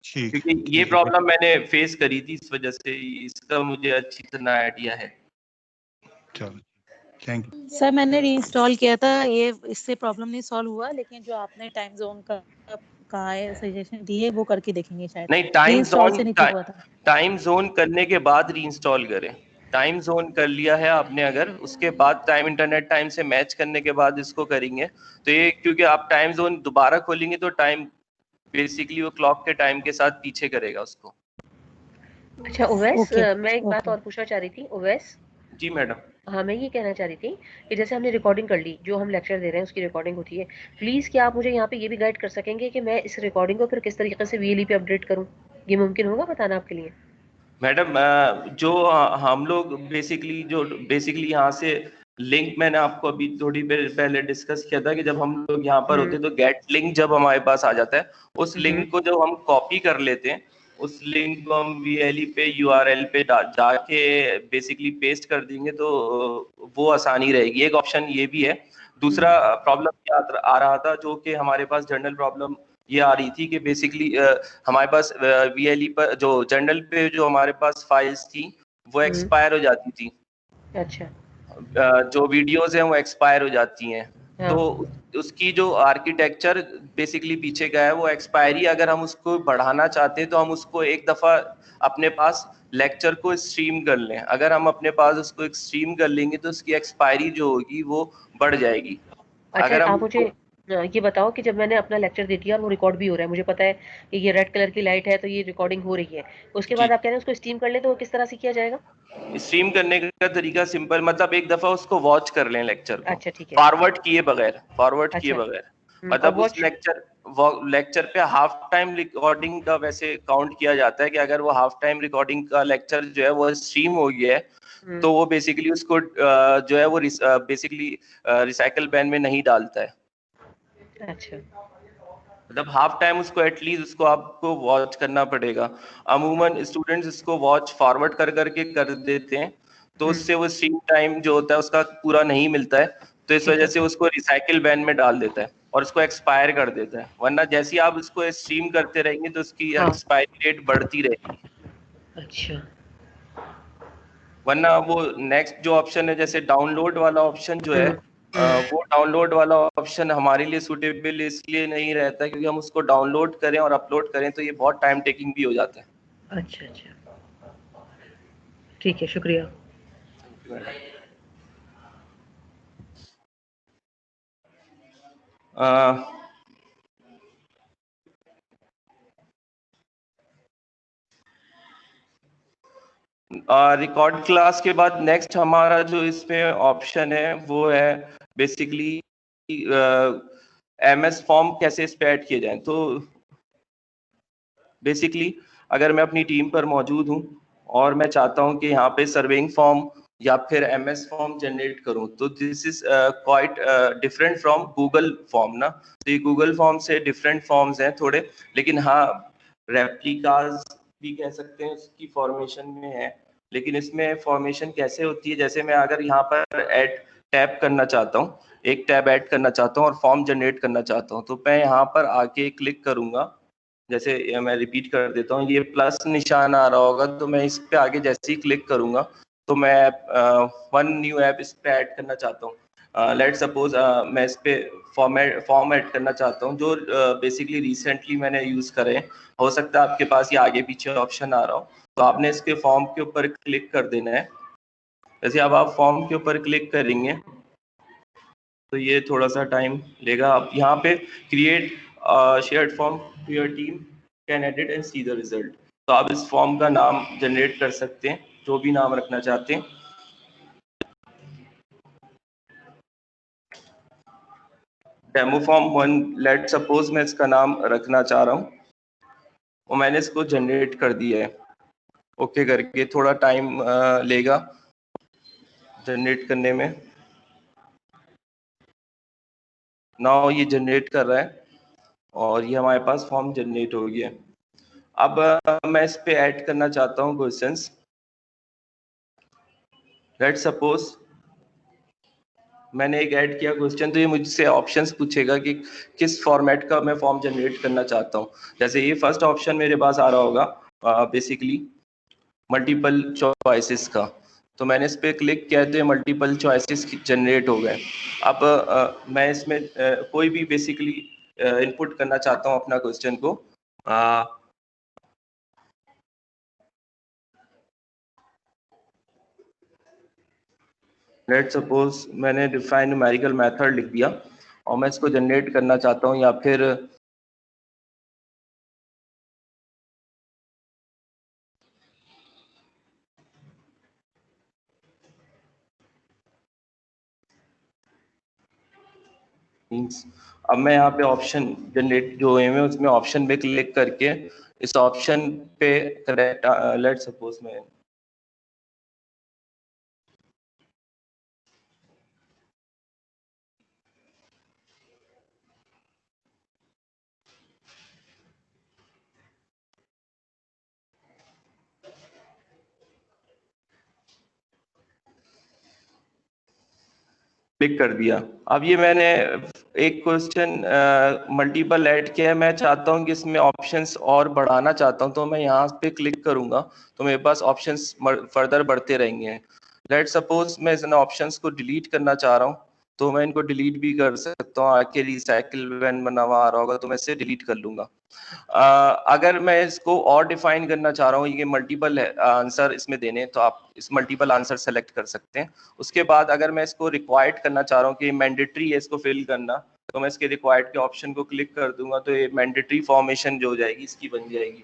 क्योंकि ये प्रॉब्लम मैंने फेस करी थी, इस वजह से इसका मुझे अच्छी तरह आइडिया है। चलो थैंक यू सर, मैंने रीइंस्टॉल किया था, ये इससे प्रॉब्लम नहीं सॉल्व हुआ, लेकिन जो आपने टाइम जोन का है सजेशन दी है वो करके देखेंगे शायद। नहीं, टाइम जोन करने के बाद रीइंस्टॉल करें। टाइम जोन कर लिया है आपने अगर, उसके बाद टाइम इंटरनेट टाइम से मैच करने के बाद इसको करेंगे तो ये, क्योंकि आप टाइम जोन दोबारा खोलेंगे तो टाइम बेसिकली वो क्लॉक के टाइम के साथ पीछे करेगा उसको। अच्छा ओवैस, मैं एक बात और पूछना चाह रही थी। ओवैस जी मैडम। हाँ, मैं ये कहना चाह रही थी कि जैसे हमने रिकॉर्डिंग कर ली, जो हम लेक्चर दे रहे हैं उसकी रिकॉर्डिंग होती है, प्लीज क्या आप मुझे यहाँ पे ये भी गाइड कर सकेंगे कि मैं इस रिकॉर्डिंग को फिर किस तरीके से VLE पे अपडेट करूँ? ये मुमकिन होगा बताना आपके लिए? मैडम जो हम लोग बेसिकली यहाँ से लिंक मैंने आपको अभी थोड़ी देर पहले डिस्कस किया था कि जब हम लोग यहाँ पर होते हैं तो गेट लिंक जब हमारे पास आ जाता है, उस लिंक को जब हम कॉपी कर लेते हैं, उस लिंक को हम VLE पे URL पे जाके बेसिकली पेस्ट कर देंगे तो वो आसानी रहेगी। एक ऑप्शन ये भी है। दूसरा प्रॉब्लम आ रहा था जो कि हमारे पास जनरल प्रॉब्लम ये आ रही थी कि बेसिकली हमारे पास VLE पर जो जनरल पे जो हमारे पास फाइल्स थी वो एक्सपायर हो जाती थी। अच्छा। जो वीडियोस हैं वो एक्सपायर हो जाती हैं। हाँ। तो उसकी जो आर्किटेक्चर बेसिकली पीछे का है वो एक्सपायरी, अगर हम उसको बढ़ाना चाहते हैं तो हम उसको एक दफा अपने पास लेक्चर को स्ट्रीम कर लें। अगर हम अपने पास उसको स्ट्रीम कर लेंगे तो उसकी एक्सपायरी जो होगी वो बढ़ जाएगी। अच्छा, अगर आप मुझे ये बताओ कि जब मैंने अपना लेक्चर दे दिया और वो रिकॉर्ड भी हो रहा है, मुझे पता है कि ये रेड कलर की लाइट है तो ये रिकॉर्डिंग हो रही है, उसके बाद आप कह रहे हैं उसको स्ट्रीम कर ले, तो वो किस तरह से किया जाएगा? स्ट्रीम करने का तरीका सिंपल, मतलब एक दफा उसको वॉच कर लें लेक्चर को। अच्छा ठीक है। फॉरवर्ड किए बगैर मतलब उस लेक्चर पे हाफ टाइम रिकॉर्डिंग का वैसे काउंट किया जाता है कि अगर वो हाफ टाइम रिकॉर्डिंग का लेक्चर जो है वो स्ट्रीम हो गया है तो वो बेसिकली उसको जो है वो बेसिकली रिसाइकल बैन में नहीं डालता है। अच्छा, मतलब हाफ टाइम उसको एटलीस्ट उसको आपको वॉच करना पड़ेगा। अमूमन स्टूडेंट्स इसको वॉच फॉरवर्ड कर करके कर देते हैं तो उससे वो स्ट्रीम टाइम जो होता है उसका पूरा नहीं मिलता है, तो इस वजह से उसको रिसाइकिल बैन में डाल देता है और उसको एक्सपायर कर देता है। वरना जैसे ही आप उसको स्ट्रीम करते रहेंगे तो उसकी एक्सपायरी डेट बढ़ती रहेगी। अच्छा। वरना वो नेक्स्ट जो ऑप्शन है जैसे डाउनलोड वाला ऑप्शन जो है वो डाउनलोड वाला ऑप्शन हमारे लिए सूटेबल इसलिए नहीं रहता क्योंकि हम उसको डाउनलोड करें और अपलोड करें तो ये बहुत टाइम टेकिंग भी हो जाता है। अच्छा अच्छा, ठीक है, शुक्रिया। रिकॉर्ड क्लास के बाद नेक्स्ट हमारा जो इसमें ऑप्शन है वो है बेसिकली MS फॉर्म कैसे इस पे ऐड किए जाएं। तो बेसिकली अगर मैं अपनी टीम पर मौजूद हूं और मैं चाहता हूं कि यहाँ पे सर्विंग फॉर्म या फिर MS फॉर्म जनरेट करूं तो this is quite different from Google form ना। तो ये गूगल फॉर्म से डिफरेंट फॉर्म्स हैं थोड़े, लेकिन हाँ रेप्लिकाज भी कह सकते हैं उसकी फॉर्मेशन में है। लेकिन इसमें फॉर्मेशन कैसे होती है, जैसे मैं अगर यहाँ पर ऐड टैब करना चाहता हूँ, एक टैब ऐड करना चाहता हूँ और फॉर्म जनरेट करना चाहता हूँ तो मैं यहाँ पर आके क्लिक करूंगा। जैसे मैं रिपीट कर देता हूँ, ये प्लस निशान आ रहा होगा तो मैं इस पे आगे जैसे ही क्लिक करूंगा तो मैं वन न्यू ऐप इस पे ऐड करना चाहता हूँ। लेट सपोज मैं इस पे फॉर्म ऐड करना चाहता हूँ जो बेसिकली रिसेंटली मैंने यूज करे। हो सकता है आपके पास ये आगे पीछे ऑप्शन आ रहा हो, तो आपने इसके फॉर्म के ऊपर क्लिक कर देना है। जैसे अब आप फॉर्म के ऊपर क्लिक करेंगे तो ये थोड़ा सा टाइम लेगा। आप यहाँ पे create shared form to your team can edit and see the result. तो आप इस फॉर्म का नाम जनरेट कर सकते हैं, जो भी नाम रखना चाहते हैं। डेमो फॉर्म 1 लेट सपोज मैं इसका नाम रखना चाह रहा हूँ और मैंने इसको जनरेट कर दिया है। ओके करके थोड़ा टाइम लेगा जनरेट करने में। नाउ ये जनरेट कर रहा है और ये हमारे पास फॉर्म जनरेट हो गया। अब मैं इस पे ऐड करना चाहता हूँ क्वेश्चंस। लेट्स सपोज मैंने एक ऐड किया क्वेश्चन, तो ये मुझसे ऑप्शंस पूछेगा कि किस फॉर्मेट का मैं फॉर्म जनरेट करना चाहता हूँ। जैसे ये फर्स्ट ऑप्शन मेरे पास आ रहा होगा बेसिकली मल्टीपल चॉइसेस का, तो मैंने इस पर क्लिक किया तो ये मल्टीपल चॉइसेस जनरेट हो गए। अब मैं इसमें कोई भी बेसिकली इनपुट करना चाहता हूँ अपना क्वेश्चन को। लेट्स सपोज मैंने डिफाइन न्यूमेरिकल मेथड लिख दिया और मैं इसको जनरेट करना चाहता हूँ, या फिर अब मैं यहाँ पे ऑप्शन जनरेट जो है उसमें ऑप्शन पे क्लिक करके इस ऑप्शन पे करेक्ट लेट्स सपोज मैं क्लिक कर दिया। अब ये मैंने एक क्वेश्चन मल्टीपल ऐड किया है, मैं चाहता हूँ कि इसमें ऑप्शंस और बढ़ाना चाहता हूँ, तो मैं यहाँ पे क्लिक करूंगा तो मेरे पास ऑप्शंस फर्दर बढ़ते रहेंगे। लेट सपोज मैं इन ऑप्शंस को डिलीट करना चाह रहा हूँ, तो मैं इनको डिलीट भी कर सकता हूँ। आके रिसाइकिल वैन बना हुआ आ रहा होगा तो मैं इसे डिलीट कर लूंगा। अगर मैं इसको और डिफाइन करना चाह रहा हूँ, ये मल्टीपल आंसर इसमें देने, तो आप इस मल्टीपल आंसर सेलेक्ट कर सकते हैं। उसके बाद अगर मैं इसको रिक्वायर्ड करना चाह रहा हूँ कि मैंडेटरी है इसको फिल करना, तो मैं इसके रिक्वायर्ड के ऑप्शन को क्लिक कर दूंगा तो ये मैंडेटरी फॉर्मेशन जो हो जाएगी इसकी बन जाएगी।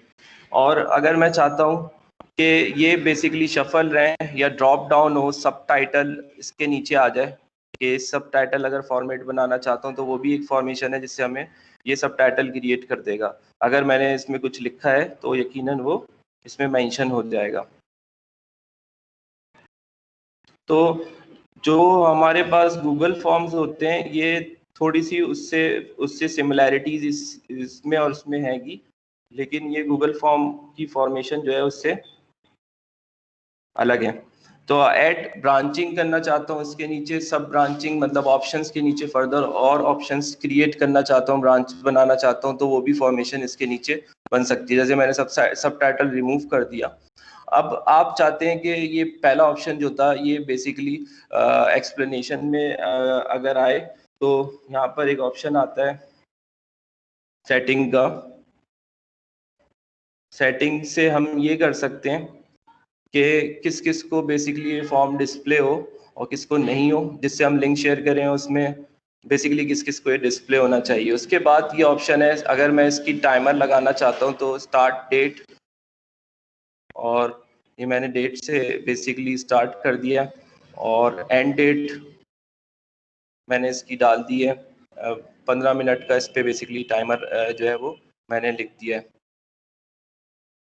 और अगर मैं चाहता हूँ कि ये बेसिकली शफल रहे या ड्रॉप डाउन हो, सब टाइटल इसके नीचे आ जाए, कि सब टाइटल अगर फॉर्मेट बनाना चाहता हूँ तो वो भी एक फॉर्मेशन है जिससे हमें ये सब टाइटल क्रिएट कर देगा। अगर मैंने इसमें कुछ लिखा है तो यकीनन वो इसमें मेंशन हो जाएगा। तो जो हमारे पास गूगल फॉर्म्स होते हैं ये थोड़ी सी उससे सिमिलैरिटीज इसमें और उसमें हैगी, लेकिन ये गूगल फॉर्म की फॉर्मेशन जो है उससे अलग है। तो ऐड ब्रांचिंग करना चाहता हूँ, इसके नीचे सब ब्रांचिंग मतलब ऑप्शंस के नीचे फर्दर और ऑप्शंस क्रिएट करना चाहता हूँ, ब्रांच बनाना चाहता हूँ, तो वो भी फॉर्मेशन इसके नीचे बन सकती है। जैसे मैंने सब टाइटल रिमूव कर दिया। अब आप चाहते हैं कि ये पहला ऑप्शन जो था ये बेसिकली एक्सप्लेनेशन में अगर आए तो यहाँ पर एक ऑप्शन आता है सेटिंग का। सेटिंग से हम ये कर सकते हैं कि किस किस को बेसिकली ये फॉर्म डिस्प्ले हो और किसको नहीं हो, जिससे हम लिंक शेयर करें उसमें बेसिकली किस किस को ये डिस्प्ले होना चाहिए। उसके बाद ये ऑप्शन है, अगर मैं इसकी टाइमर लगाना चाहता हूँ तो स्टार्ट डेट, और ये मैंने डेट से बेसिकली स्टार्ट कर दिया, और एंड डेट मैंने इसकी डाल दी है 15 मिनट का। इस पे बेसिकली टाइमर जो है वो मैंने लिख दिया है।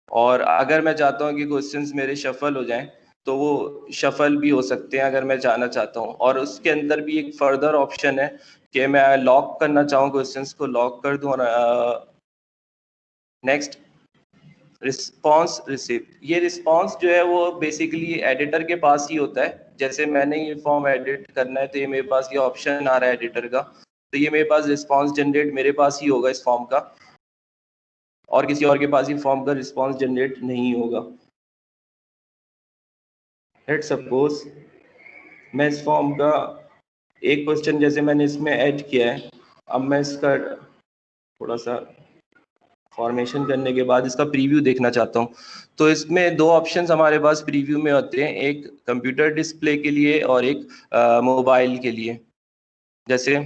और अगर मैं चाहता हूँ कि क्वेश्चंस मेरे शफल हो जाएं तो वो शफल भी हो सकते हैं अगर मैं जाना चाहता हूँ। और उसके अंदर भी एक फर्दर ऑप्शन है कि मैं लॉक करना चाहूँ क्वेश्चंस को, लॉक कर दूँ। और नेक्स्ट रिस्पॉन्स रिसीव, ये रिस्पॉन्स जो है वो बेसिकली एडिटर के पास ही होता है। जैसे मैंने ये फॉर्म एडिट करना है तो ये मेरे पास ये ऑप्शन आ रहा है एडिटर का, तो ये मेरे पास रिस्पॉन्स जनरेट मेरे पास ही होगा इस फॉर्म का, और किसी और के पास ही फॉर्म का रिस्पॉन्स जनरेट नहीं होगा। लेट्स सपोज मैं इस फॉर्म का एक क्वेश्चन जैसे मैंने इसमें ऐड किया है, अब मैं इसका थोड़ा सा फॉर्मेशन करने के बाद इसका प्रीव्यू देखना चाहता हूँ। तो इसमें दो ऑप्शंस हमारे पास प्रीव्यू में होते हैं, एक कंप्यूटर डिस्प्ले के लिए और एक मोबाइल के लिए। जैसे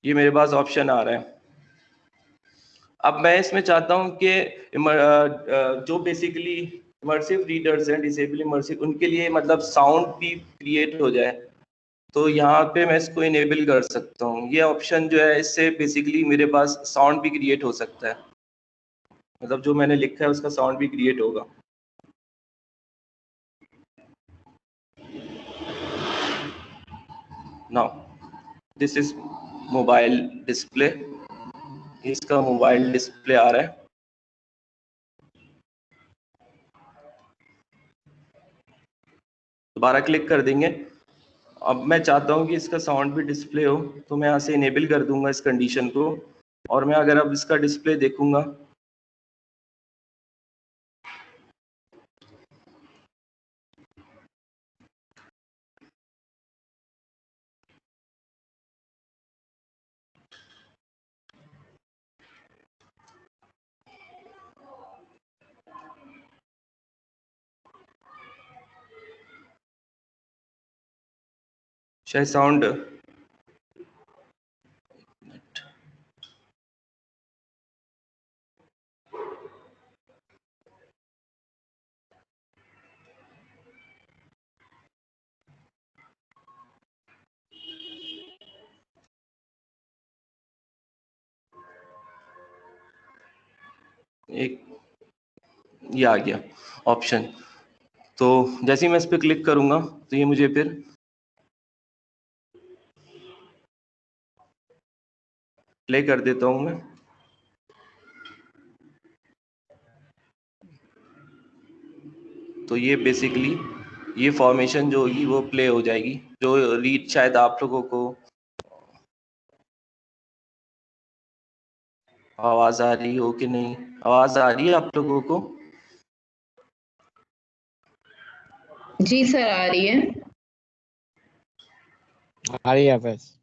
ये मेरे पास ऑप्शन आ रहा है। अब मैं इसमें चाहता हूँ कि जो बेसिकली इमर्सिव रीडर्स हैं, डिसेबल इमर्सिव, उनके लिए मतलब साउंड भी क्रिएट हो जाए, तो यहाँ पे मैं इसको इनेबल कर सकता हूँ। ये ऑप्शन जो है इससे बेसिकली मेरे पास साउंड भी क्रिएट हो सकता है, मतलब जो मैंने लिखा है उसका साउंड भी क्रिएट होगा। Now this is mobile display, इसका मोबाइल डिस्प्ले आ रहा है। दोबारा क्लिक कर देंगे। अब मैं चाहता हूं कि इसका साउंड भी डिस्प्ले हो, तो मैं यहाँ से इनेबल कर दूंगा इस कंडीशन को, और मैं अगर अब इसका डिस्प्ले देखूंगा शायद साउंड एक ये आ गया ऑप्शन। तो जैसे ही मैं इस पर क्लिक करूंगा तो ये मुझे फिर प्ले कर देता हूं मैं। तो ये बेसिकली ये फॉर्मेशन जो होगी वो प्ले हो जाएगी, जो रीड शायद आप लोगों को आवाज आ रही हो कि नहीं। आवाज आ रही है आप लोगों को? जी सर आ रही है। आ रही है बस।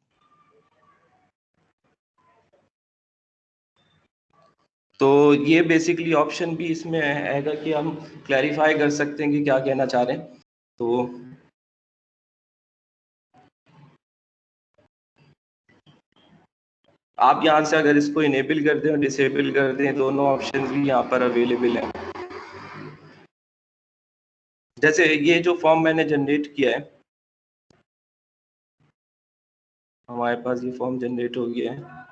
तो ये बेसिकली ऑप्शन भी इसमें आएगा कि हम क्लैरिफाई कर सकते हैं कि क्या कहना चाह रहे हैं। तो आप यहाँ से अगर इसको इनेबल कर दें और डिसेबल कर दें, दोनों ऑप्शन भी यहाँ पर अवेलेबल हैं। जैसे ये जो फॉर्म मैंने जनरेट किया है, हमारे पास ये फॉर्म जनरेट हो गया है।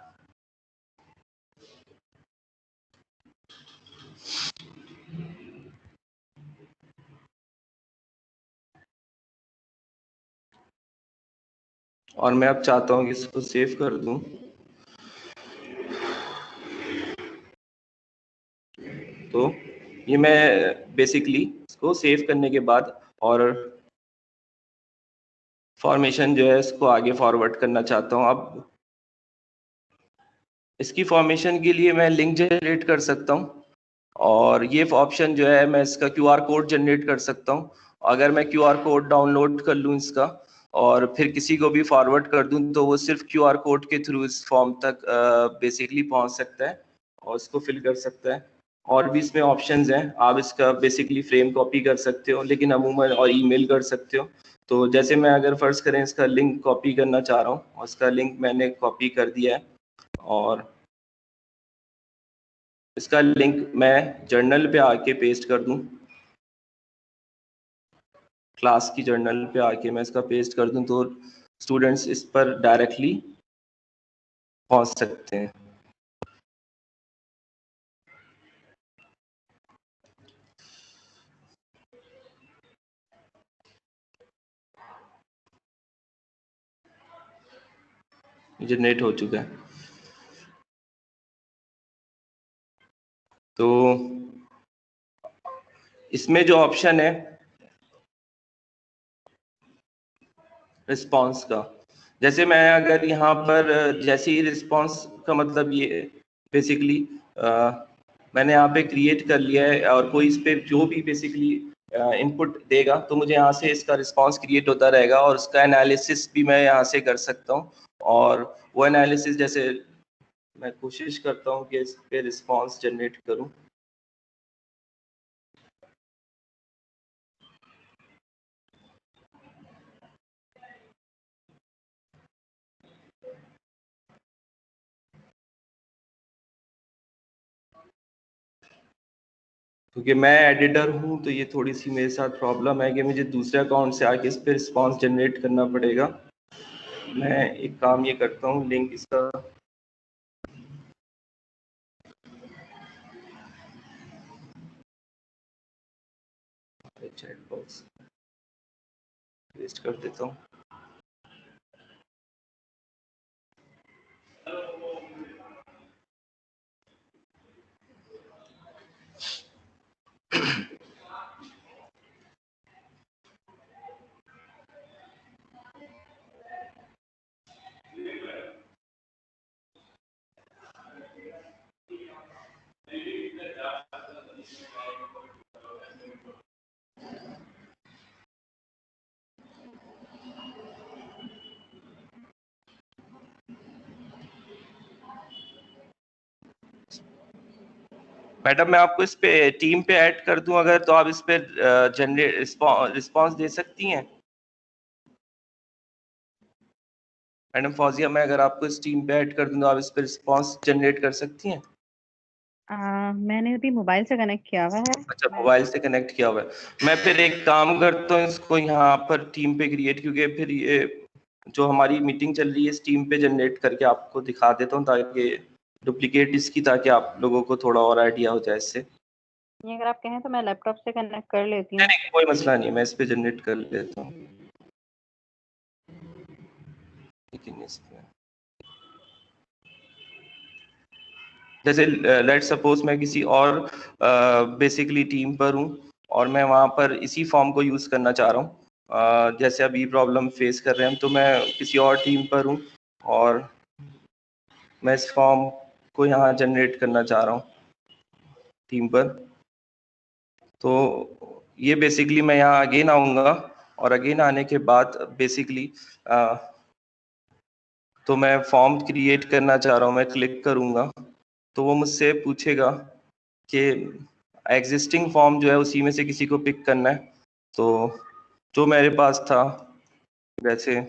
और मैं अब चाहता हूँ कि इसको सेव कर दूं। तो ये मैं बेसिकली इसको सेव करने के बाद और फॉर्मेशन जो है इसको आगे फॉरवर्ड करना चाहता हूँ। अब इसकी फॉर्मेशन के लिए मैं लिंक जनरेट कर सकता हूँ, और ये ऑप्शन जो है मैं इसका क्यूआर कोड जनरेट कर सकता हूँ। अगर मैं क्यूआर कोड डाउनलोड कर लूँ इसका और फिर किसी को भी फॉरवर्ड कर दूँ, तो वो सिर्फ क्यूआर कोड के थ्रू इस फॉर्म तक बेसिकली पहुँच सकता है और इसको फिल कर सकता है। और भी इसमें ऑप्शंस हैं, आप इसका बेसिकली फ्रेम कॉपी कर सकते हो, लेकिन अमूमन और ईमेल कर सकते हो। तो जैसे मैं अगर फर्ज करें इसका लिंक कॉपी करना चाह रहा हूँ, और इसका लिंक मैंने कॉपी कर दिया है, और इसका लिंक मैं जर्नल पे आके पेस्ट कर दूं, क्लास की जर्नल पे आके मैं इसका पेस्ट कर दूं, तो स्टूडेंट्स इस पर डायरेक्टली पहुंच सकते हैं। जनरेट हो चुका है। तो इसमें जो ऑप्शन है रिस्पांस का, जैसे मैं अगर यहाँ पर जैसे ही रिस्पांस का मतलब ये बेसिकली मैंने यहाँ पे क्रिएट कर लिया है, और कोई इस पे जो भी बेसिकली इनपुट देगा तो मुझे यहाँ से इसका रिस्पांस क्रिएट होता रहेगा, और उसका एनालिसिस भी मैं यहाँ से कर सकता हूँ। और वो एनालिसिस जैसे मैं कोशिश करता हूँ कि इस पे रिस्पांस जनरेट करूँ। क्योंकि मैं एडिटर हूँ तो ये थोड़ी सी मेरे साथ प्रॉब्लम है कि मुझे दूसरे अकाउंट से आके इस पे रिस्पांस जनरेट करना पड़ेगा। मैं एक काम ये करता हूँ, लिंक इसका चैट बॉक्स पेस्ट कर देता हूँ। मैडम मैं आपको इस पे टीम पे ऐड कर दूं अगर, तो आप इस पे जनरेट रिस्पॉन्स दे सकती हैं मैडम फौजिया? मैं अगर आपको इस टीम पे ऐड कर दूं तो आप इस पे रिस्पॉन्स जनरेट कर सकती हैं? मैंने अभी मोबाइल से कनेक्ट किया हुआ है। अच्छा, मोबाइल से कनेक्ट किया हुआ है। मैं फिर एक काम करता हूँ, इसको यहाँ पर टीम पे क्रिएट, क्योंकि फिर ये जो हमारी मीटिंग चल रही है इस टीम पे जनरेट करके आपको दिखा देता हूँ, ताकि डुप्लीकेट इसकी, ताकि आप लोगों को थोड़ा और आइडिया हो जाए इससे। ये अगर आप कहें तो मैं लैपटॉप से कनेक्ट कर लेती हूँ। नहीं, कोई मसला नहीं, मैं इस पे जनरेट कर लेता हूँ। लेकिन इस पे जैसे लेट सपोज मैं किसी और बेसिकली टीम पर हूँ और मैं वहाँ पर इसी फॉर्म को यूज़ करना चाह रहा हूँ, जैसे अभी प्रॉब्लम फेस कर रहे हैं, तो मैं किसी और टीम पर हूँ और मैं इस फॉर्म को यहाँ जनरेट करना चाह रहा हूँ टीम पर। तो ये बेसिकली मैं यहाँ अगेन आऊँगा और अगेन आने के बाद बेसिकली तो मैं फॉर्म क्रिएट करना चाह रहा हूँ, मैं क्लिक करूँगा तो वो मुझसे पूछेगा कि एग्जिस्टिंग फॉर्म जो है उसी में से किसी को पिक करना है। तो जो मेरे पास था वैसे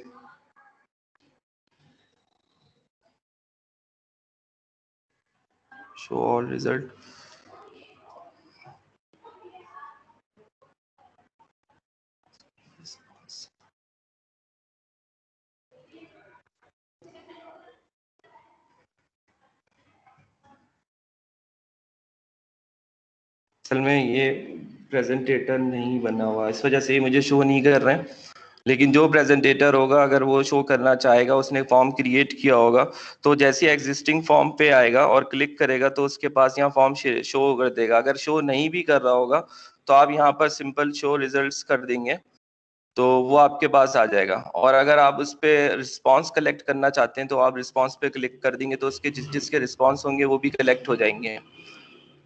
शो ऑल रिजल्ट, असल में ये प्रेजेंटेटर नहीं बना हुआ, इस वजह से ये मुझे शो नहीं कर रहे हैं। लेकिन जो प्रेजेंटेटर होगा अगर वो शो करना चाहेगा, उसने फॉर्म क्रिएट किया होगा, तो जैसे एग्जिस्टिंग फॉर्म पे आएगा और क्लिक करेगा तो उसके पास यहाँ फॉर्म शो कर देगा। अगर शो नहीं भी कर रहा होगा तो आप यहाँ पर सिंपल शो रिजल्ट्स कर देंगे तो वो आपके पास आ जाएगा। और अगर आप उस पर रिस्पॉन्स कलेक्ट करना चाहते हैं तो आप रिस्पॉन्स पे क्लिक कर देंगे तो उसके जिसके रिस्पॉन्स होंगे वो भी कलेक्ट हो जाएंगे।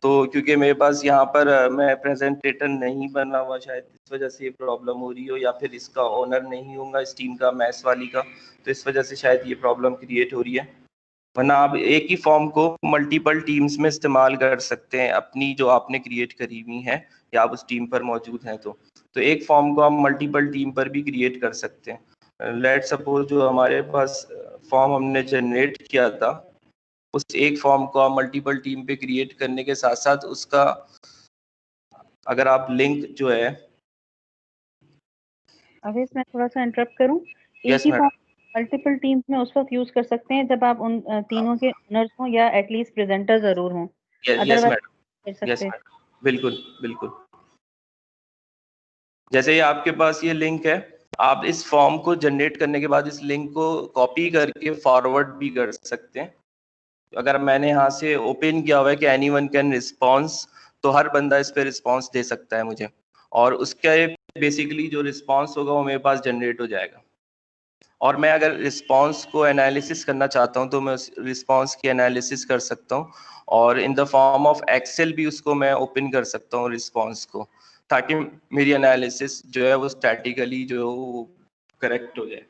तो क्योंकि मेरे पास यहाँ पर मैं प्रेजेंटेटर नहीं बना हुआ, शायद इस वजह से ये प्रॉब्लम हो रही हो, या फिर इसका ओनर नहीं होगा इस टीम का, मैथ्स वाली का, तो इस वजह से शायद ये प्रॉब्लम क्रिएट हो रही है। वरना आप एक ही फॉर्म को मल्टीपल टीम्स में इस्तेमाल कर सकते हैं, अपनी जो आपने क्रिएट करी हुई है या आप उस टीम पर मौजूद हैं तो एक फॉर्म को आप मल्टीपल टीम पर भी क्रिएट कर सकते हैं। लेट सपोज जो हमारे पास फॉर्म हमने जनरेट किया था, उस एक फॉर्म को आप मल्टीपल टीम पे क्रिएट करने के साथ साथ उसका अगर आप लिंक जो है, अभी मैं थोड़ा सा इंटरप्ट करूं, एक ही फॉर्म मल्टीपल टीम्स में उस वक्त यूज कर सकते हैं जब आप उन तीनों के ओनर्स हों या एटलीस्ट प्रेजेंटर जरूर हों। यस मैडम, बिल्कुल बिल्कुल। जैसे ये आपके पास ये लिंक है, आप इस फॉर्म को जनरेट करने के बाद इस लिंक को कॉपी करके फॉरवर्ड भी कर सकते हैं। अगर मैंने यहाँ से ओपन किया हुआ है कि एनीवन कैन रिस्पॉन्स, तो हर बंदा इस पे रिस्पॉन्स दे सकता है मुझे, और उसका बेसिकली जो रिस्पॉन्स होगा वो मेरे पास जनरेट हो जाएगा। और मैं अगर रिस्पॉन्स को एनालिसिस करना चाहता हूँ तो मैं उस रिस्पॉन्स की एनालिसिस कर सकता हूँ, और in the form of Excel भी उसको मैं ओपन कर सकता हूँ रिस्पॉन्स को, ताकि मेरी एनालिसिस जो है वो स्टैटिकली जो करेक्ट हो जाए।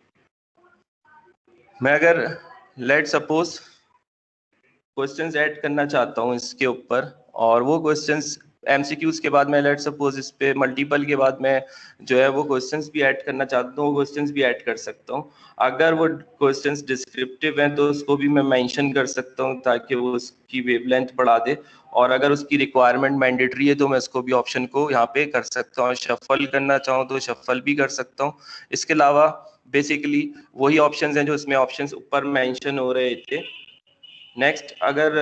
मैं अगर लेट सपोज क्वेश्चंस ऐड करना चाहता हूँ इसके ऊपर, और वो क्वेश्चंस एमसीक्यूज के बाद मैं लेट सपोज इस पे मल्टीपल के बाद मैं जो है वो क्वेश्चंस भी ऐड करना चाहता हूँ, वो क्वेश्चंस भी ऐड कर सकता हूँ। अगर वो क्वेश्चंस डिस्क्रिप्टिव हैं तो उसको भी मैं मेंशन कर सकता हूँ ताकि वो उसकी वेवलेंथ बढ़ा दे, और अगर उसकी रिक्वायरमेंट मैंडेटरी है तो मैं उसको भी ऑप्शन को यहाँ पे कर सकता हूँ। शफल करना चाहूँ तो शफल भी कर सकता हूँ। इसके अलावा बेसिकली वही ऑप्शंस हैं जो इसमें ऑप्शंस ऊपर मेंशन हो रहे थे। नेक्स्ट, अगर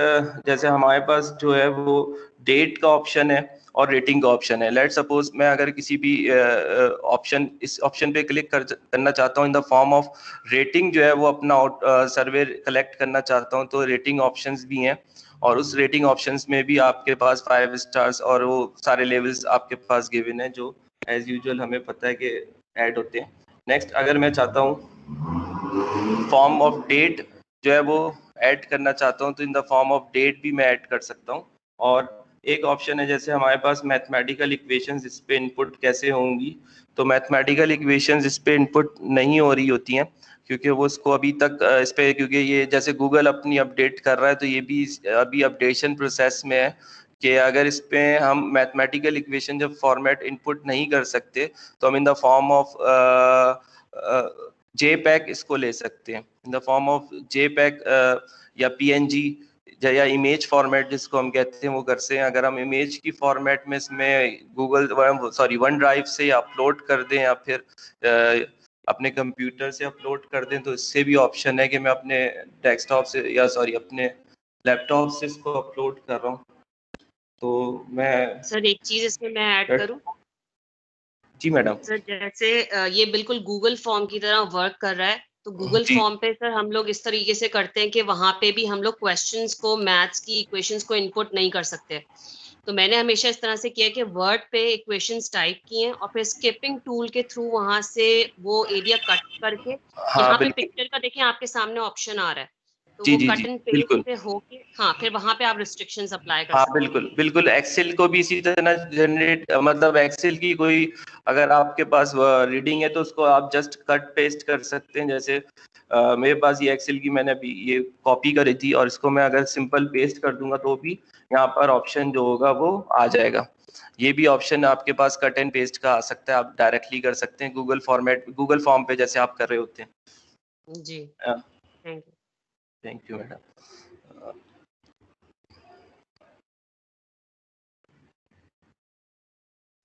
जैसे हमारे पास जो है वो डेट का ऑप्शन है और रेटिंग का ऑप्शन है। लेट सपोज मैं अगर किसी भी ऑप्शन इस ऑप्शन पे क्लिक करना चाहता हूँ इन द फॉर्म ऑफ रेटिंग, जो है वो अपना सर्वे कलेक्ट करना चाहता हूँ, तो रेटिंग ऑप्शंस भी हैं, और उस रेटिंग ऑप्शंस में भी आपके पास 5 स्टार्स और वो सारे लेवल्स आपके पास गिवन है जो एज यूजुअल हमें पता है कि ऐड होते हैं। नेक्स्ट, अगर मैं चाहता हूँ फॉर्म ऑफ डेट जो है वो ऐड करना चाहता हूँ तो in the form of date भी मैं ऐड कर सकता हूँ। और एक ऑप्शन है जैसे हमारे पास मैथमेटिकल इक्वेशंस, इस पे इनपुट कैसे होंगी, तो मैथमेटिकल इक्वेशंस इस पे इनपुट नहीं हो रही होती हैं क्योंकि वो इसको अभी तक इस पे, क्योंकि ये जैसे गूगल अपनी अपडेट कर रहा है तो ये भी अभी अपडेशन प्रोसेस में है, कि अगर इस पे हम मैथमेटिकल इक्वेशन जब फॉर्मेट इनपुट नहीं कर सकते तो हम इन द फॉर्म ऑफ JPEG इसको ले सकते हैं, इन द फॉर्म ऑफ JPEG या PNG या इमेज फॉर्मेट जिसको हम कहते हैं वो कर सकते हैं। अगर हम इमेज की फॉर्मेट में इसमें वन ड्राइव से अपलोड कर दें या फिर अपने कंप्यूटर से अपलोड कर दें तो इससे भी ऑप्शन है कि मैं अपने डेस्कटॉप से या अपने लैपटॉप से इसको अपलोड कर रहा हूँ। तो मैं सर एक चीज इसमें मैं ऐड करूं? जी मैडम। सर जैसे ये बिल्कुल गूगल फॉर्म की तरह वर्क कर रहा है, तो गूगल फॉर्म पे सर हम लोग इस तरीके से करते हैं कि वहां पे भी हम लोग क्वेश्चंस को, मैथ्स की इक्वेशंस को इनपुट नहीं कर सकते। तो मैंने हमेशा इस तरह से किया कि वर्ड पे इक्वेशंस टाइप किए और फिर स्किपिंग टूल के थ्रू वहां से वो एरिया कट करके, यहाँ पे पिक्चर का देखें आपके सामने ऑप्शन आ रहा है, तो जी वो जी कट जी एंड पेस्ट बिल्कुल। पे होके फिर वहां पे आप रिस्ट्रिक्शंस अप्लाई कर हाँ सकते हैं। बिल्कुल बिल्कुल, एक्सेल को भी इसी तरह जनरेट, मतलब एक्सेल की कोई अगर आपके पास रीडिंग है तो उसको आप जस्ट कट पेस्ट कर सकते हैं। जैसे मेरे पास ये एक्सेल की मैंने अभी ये कॉपी करी थी और इसको मैं अगर सिंपल पेस्ट कर दूंगा तो भी यहाँ पर ऑप्शन जो होगा वो आ जाएगा। ये भी ऑप्शन आपके पास कट एंड पेस्ट का आ सकता है, आप डायरेक्टली कर सकते हैं गूगल फॉर्म पे जैसे आप कर रहे होते हैं। जी थैंक यू मैडम।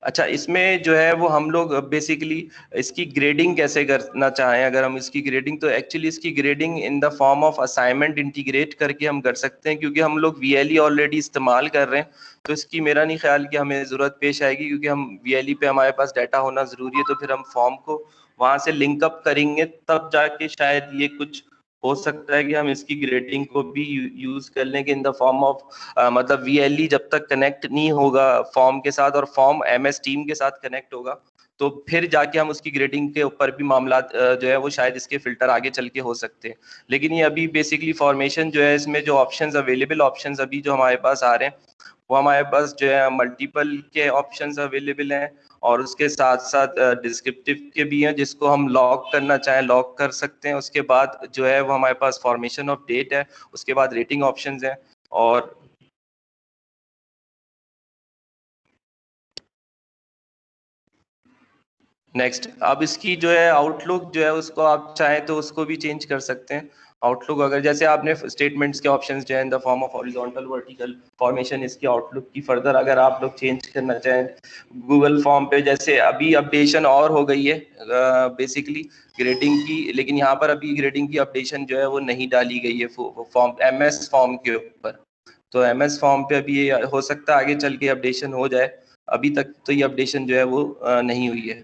अच्छा, इसमें जो है वो हम लोग बेसिकली इसकी ग्रेडिंग कैसे करना चाहें, अगर हम इसकी ग्रेडिंग, तो एक्चुअली इसकी grading in the form of assignment integrate करके हम कर सकते हैं, क्योंकि हम लोग VLE ऑलरेडी इस्तेमाल कर रहे हैं तो इसकी मेरा नहीं ख्याल कि हमें ज़रूरत पेश आएगी, क्योंकि हम VLE पे हमारे पास डाटा होना ज़रूरी है। तो फिर हम फॉर्म को वहाँ से लिंक अप करेंगे तब जाके शायद ये कुछ हो सकता है कि हम इसकी ग्रेडिंग को भी यूज कर लें कि इन द फॉर्म ऑफ मतलब VLE जब तक कनेक्ट नहीं होगा फॉर्म के साथ और फॉर्म MS टीम के साथ कनेक्ट होगा तो फिर जाके हम उसकी ग्रेडिंग के ऊपर भी मामला जो है वो शायद इसके फिल्टर आगे चल के हो सकते हैं। लेकिन ये अभी बेसिकली फॉर्मेशन जो है इसमें जो ऑप्शंस अवेलेबल ऑप्शंस अभी जो हमारे पास आ रहे हैं वो हमारे पास जो है मल्टीपल के ऑप्शंस अवेलेबल हैं और उसके साथ साथ डिस्क्रिप्टिव के भी हैं, जिसको हम लॉक करना चाहें लॉक कर सकते हैं। उसके बाद जो है वो हमारे पास फॉर्मेशन ऑफ डेट है, उसके बाद रेटिंग ऑप्शंस हैं और नेक्स्ट अब इसकी जो है आउटलुक जो है उसको आप चाहें तो उसको भी चेंज कर सकते हैं। आउटलुक अगर जैसे आपने स्टेटमेंट्स के ऑप्शंस जो है इन the form of horizontal vertical formation, इसकी आउटलुक की फर्दर अगर आप लोग चेंज करना चाहें गूगल फॉर्म पे, जैसे अभी अपडेशन और हो गई है बेसिकली ग्रेडिंग की, लेकिन यहाँ पर अभी ग्रेडिंग की अपडेशन जो है वो नहीं डाली गई है फॉर्म MS फॉर्म के ऊपर। तो MS फॉर्म पे अभी ये हो सकता है आगे चल के अपडेशन हो जाए, अभी तक तो ये अपडेशन जो है वो नहीं हुई है।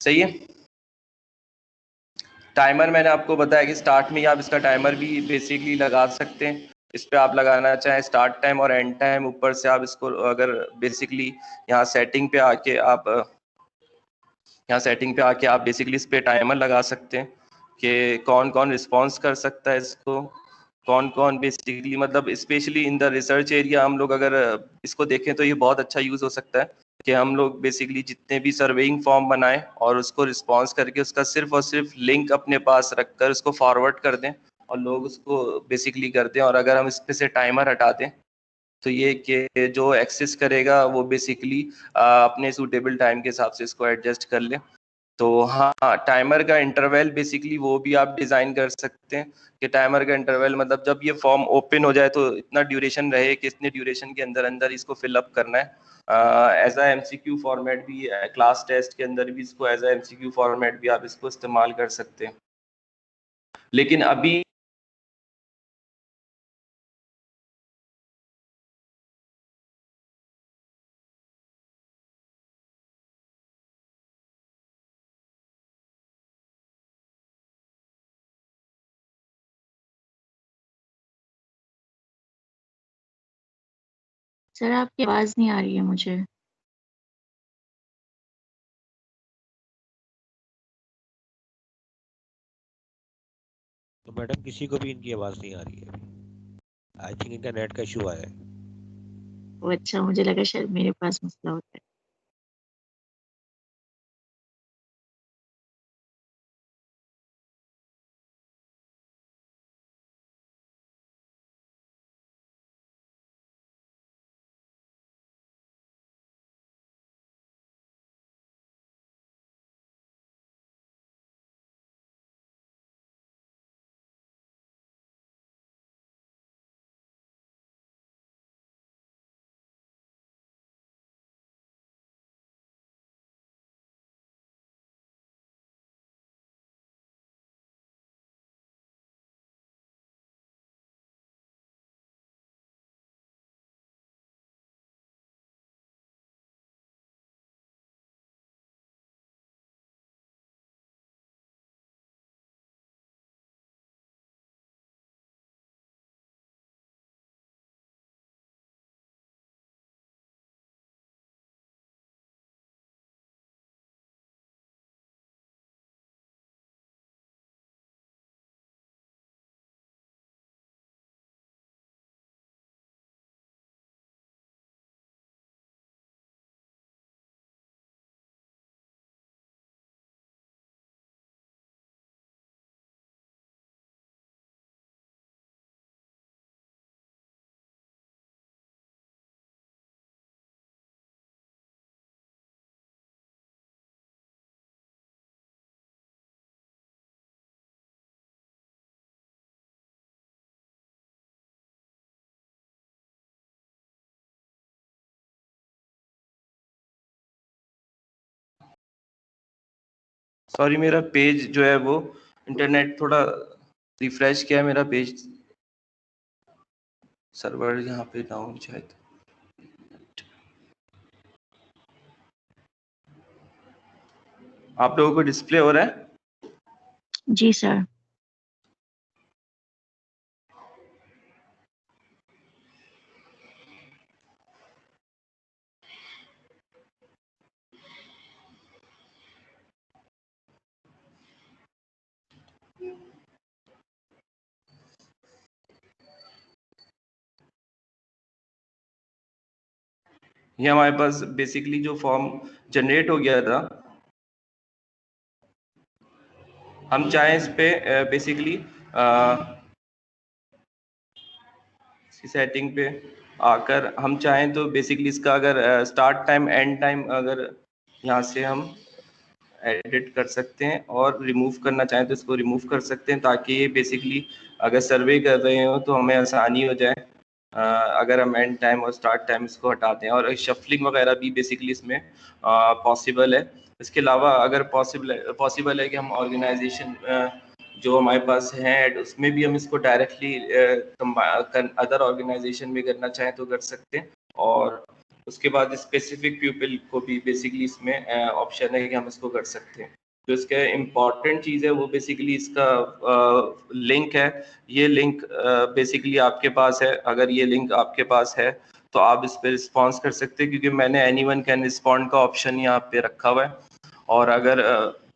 सही है। टाइमर मैंने आपको बताया कि स्टार्ट में ही आप इसका टाइमर भी बेसिकली लगा सकते हैं। इस पे आप लगाना चाहें स्टार्ट टाइम और एंड टाइम, ऊपर से आप इसको अगर बेसिकली यहाँ सेटिंग पे आके आप बेसिकली इस पे टाइमर लगा सकते हैं कि कौन कौन रिस्पॉन्स कर सकता है इसको, कौन कौन बेसिकली, मतलब specially in the research area हम लोग अगर इसको देखें तो ये बहुत अच्छा यूज़ हो सकता है कि हम लोग बेसिकली जितने भी सर्वेइंग फॉर्म बनाएं और उसको रिस्पॉन्स करके उसका सिर्फ और सिर्फ लिंक अपने पास रखकर उसको फॉरवर्ड कर दें और लोग उसको बेसिकली कर दें। और अगर हम इस पे से टाइमर हटा दें तो ये कि जो एक्सेस करेगा वो बेसिकली अपने सूटेबल टाइम के हिसाब से इसको एडजस्ट कर ले। तो हाँ, टाइमर का इंटरवल बेसिकली वो भी आप डिज़ाइन कर सकते हैं कि टाइमर का इंटरवल मतलब जब ये फॉर्म ओपन हो जाए तो इतना ड्यूरेशन रहे कि इतने ड्यूरेशन के अंदर अंदर इसको फिलअप करना है। एज आ MCQ फॉर्मेट भी क्लास टेस्ट के अंदर भी इसको एज आ MCQ फॉर्मेट भी आप इसको इस्तेमाल कर सकते हैं। लेकिन अभी सर आपकी आवाज नहीं आ रही है मुझे। तो मैडम किसी को भी इनकी आवाज नहीं आ रही है अभी। आई थिंक इनका नेट का इशू आया है। वो अच्छा, मुझे लगा शायद मेरे पास मसला होता है। सॉरी मेरा पेज जो है वो इंटरनेट थोड़ा रिफ्रेश किया है, मेरा पेज सर्वर यहाँ पे डाउन शायद। आप लोगों को डिस्प्ले हो रहा है? जी सर। ये हमारे पास बेसिकली जो फॉर्म जनरेट हो गया था, हम चाहें इस पे बेसिकली सेटिंग पे आकर हम चाहें तो बेसिकली इसका अगर स्टार्ट टाइम एंड टाइम अगर यहाँ से हम एडिट कर सकते हैं और रिमूव करना चाहें तो इसको रिमूव कर सकते हैं, ताकि ये बेसिकली अगर सर्वे कर रहे हो तो हमें आसानी हो जाए अगर हम एंड टाइम और स्टार्ट टाइम इसको हटाते हैं। और शफलिंग वगैरह भी बेसिकली इसमें पॉसिबल है। इसके अलावा अगर पॉसिबल है कि हम ऑर्गेनाइजेशन जो हमारे पास है उसमें भी हम इसको डायरेक्टली अदर ऑर्गेनाइजेशन में करना चाहें तो कर सकते हैं। और उसके बाद स्पेसिफिक पीपल को भी बेसिकली इसमें ऑप्शन है कि हम इसको कर सकते हैं। जो इसका इम्पॉर्टेंट चीज़ है वो बेसिकली इसका लिंक है। ये लिंक बेसिकली आपके पास है, अगर ये लिंक आपके पास है तो आप इस पर रिस्पॉन्स कर सकते हैं, क्योंकि मैंने एनीवन कैन रिस्पॉन्ड का ऑप्शन यहाँ पे रखा हुआ है। और अगर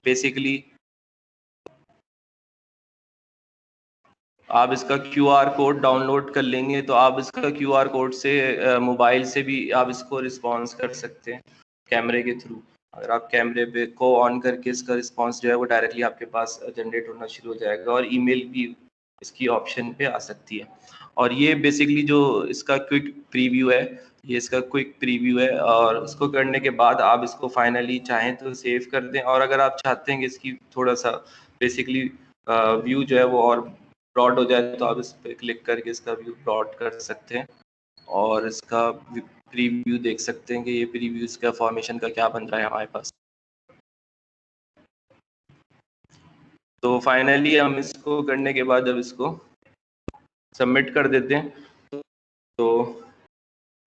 बेसिकली आप इसका QR कोड डाउनलोड कर लेंगे तो आप इसका QR कोड से मोबाइल से भी आप इसको रिस्पॉन्स कर सकते हैं कैमरे के थ्रू। अगर आप कैमरे पे को ऑन करके इसका रिस्पॉन्स जो है वो डायरेक्टली आपके पास जनरेट होना शुरू हो जाएगा, और ईमेल भी इसकी ऑप्शन पे आ सकती है। और ये बेसिकली जो इसका क्विक प्रीव्यू है, ये इसका क्विक प्रीव्यू है, और इसको करने के बाद आप इसको फाइनली चाहें तो सेव कर दें। और अगर आप चाहते हैं कि इसकी थोड़ा सा बेसिकली व्यू जो है वो और ब्रॉड हो जाए तो आप इस पर क्लिक करके इसका व्यू ब्रॉड कर सकते हैं और इसका प्रीव्यू देख सकते हैं कि ये प्रीव्यू इसका फॉर्मेशन का क्या बन रहा है हमारे पास। तो फाइनली हम इसको करने के बाद जब इसको सबमिट कर देते हैं तो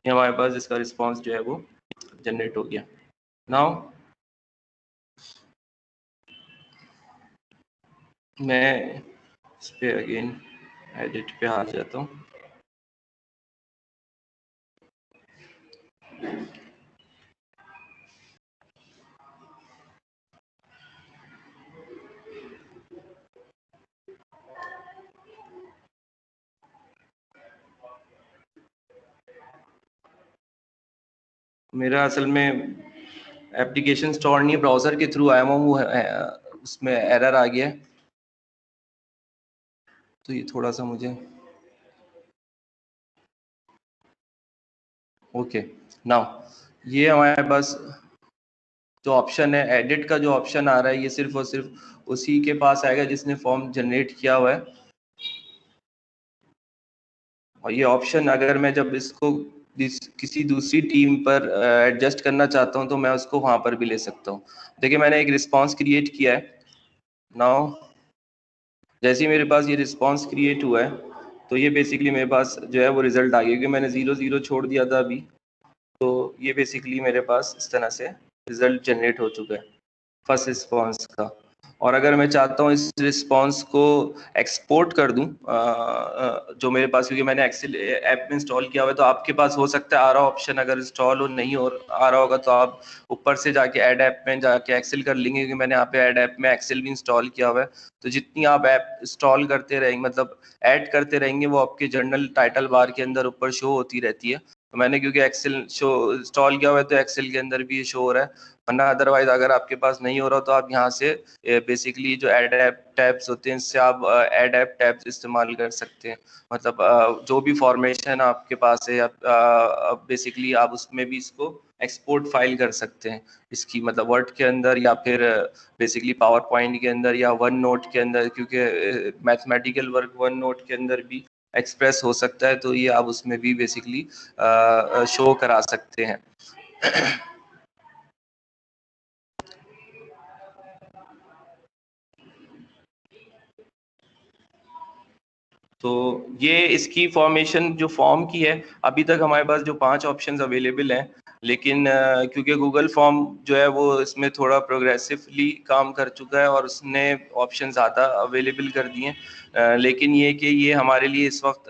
ये हमारे पास इसका रिस्पांस जो है वो जनरेट हो गया। नाउ मैं इस पे अगेन एडिट पे आ जाता हूँ। मेरा असल में एप्लीकेशन स्टोर नहीं, ब्राउजर के थ्रू आया हूँ, वो उसमें एरर आ गया, तो ये थोड़ा सा मुझे ओके। नाउ ये हमारे पास जो ऑप्शन है एडिट का, जो ऑप्शन आ रहा है ये सिर्फ और सिर्फ उसी के पास आएगा जिसने फॉर्म जनरेट किया हुआ है। और ये ऑप्शन अगर मैं जब इसको किसी दूसरी टीम पर एडजस्ट करना चाहता हूं तो मैं उसको वहां पर भी ले सकता हूं। देखिए मैंने एक रिस्पांस क्रिएट किया है। नाउ जैसे ही मेरे पास ये रिस्पांस क्रिएट हुआ है तो ये बेसिकली मेरे पास जो है वो रिजल्ट आ गया, क्योंकि मैंने 0 छोड़ दिया था अभी, तो ये बेसिकली मेरे पास इस तरह से रिजल्ट जनरेट हो चुका है फर्स्ट रिस्पांस का। और अगर मैं चाहता हूँ इस रिस्पांस को एक्सपोर्ट कर दूं जो मेरे पास, क्योंकि मैंने एक्सेल ऐप में इंस्टॉल किया हुआ है, तो आपके पास हो सकता है आ रहा ऑप्शन अगर इंस्टॉल हो नहीं हो आ रहा होगा तो आप ऊपर से जाके ऐड ऐप में जाके एक्सेल कर लेंगे, क्योंकि मैंने यहाँ पे ऐड ऐप में एक्सेल भी इंस्टॉल किया हुआ है। तो जितनी आप ऐप इंस्टॉल करते रहेंगे, मतलब ऐड करते रहेंगे, वो आपके जर्नल टाइटल बार के अंदर ऊपर शो होती रहती है। तो मैंने क्योंकि एक्सेल शो इंस्टॉल किया हुआ है तो एक्सेल के अंदर भी ये शो हो रहा है, वरना अदरवाइज अगर आपके पास नहीं हो रहा तो आप यहाँ से बेसिकली जो ऐड ऐप टैब्स होते हैं इससे आप ऐड ऐप टैब्स इस्तेमाल कर सकते हैं। मतलब जो भी फॉर्मेशन आपके पास है बेसिकली आप उसमें भी इसको एक्सपोर्ट फाइल कर सकते हैं इसकी, मतलब वर्ड के अंदर या फिर बेसिकली पावर पॉइंट के अंदर या वन नोट के अंदर, क्योंकि मैथमेटिकल वर्क वन नोट के अंदर भी एक्सप्रेस हो सकता है, तो ये आप उसमें भी बेसिकली शो करा सकते हैं। तो ये इसकी फॉर्मेशन जो फॉर्म की है, अभी तक हमारे पास जो 5 ऑप्शंस अवेलेबल हैं, लेकिन क्योंकि गूगल फॉर्म जो है वो इसमें थोड़ा प्रोग्रेसिवली काम कर चुका है और उसने ऑप्शन ज़्यादा अवेलेबल कर दिए हैं, लेकिन ये कि ये हमारे लिए इस वक्त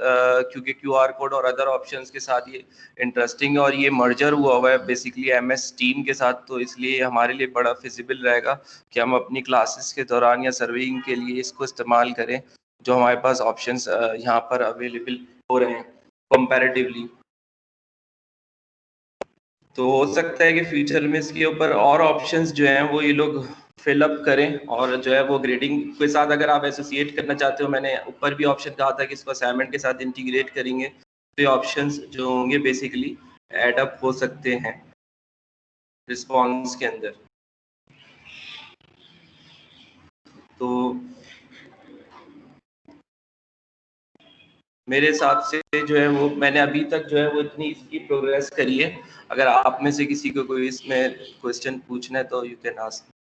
क्योंकि QR कोड और अदर ऑप्शंस के साथ ये इंटरेस्टिंग है और ये मर्जर हुआ है बेसिकली MS टीम के साथ, तो इसलिए हमारे लिए बड़ा फिजिबल रहेगा कि हम अपनी क्लासेस के दौरान या सर्विंग के लिए इसको इस्तेमाल करें, जो हमारे पास ऑप्शंस यहाँ पर अवेलेबल हो रहे हैं कंपैरेटिवली। तो हो सकता है कि फ्यूचर में इसके ऊपर और ऑप्शंस जो हैं वो ये लोग फिलअप करें और जो है वो ग्रेडिंग के साथ अगर आप एसोसिएट करना चाहते हो, मैंने ऊपर भी ऑप्शन कहा था कि इसको असाइनमेंट के साथ इंटीग्रेट करेंगे तो ये ऑप्शंस जो होंगे बेसिकली एड अप हो सकते हैं रिस्पॉन्स के अंदर। तो मेरे हिसाब से जो है वो मैंने अभी तक जो है वो इतनी इसकी प्रोग्रेस करी है। अगर आप में से किसी को कोई इसमें क्वेश्चन पूछना है तो यू कैन आस्क।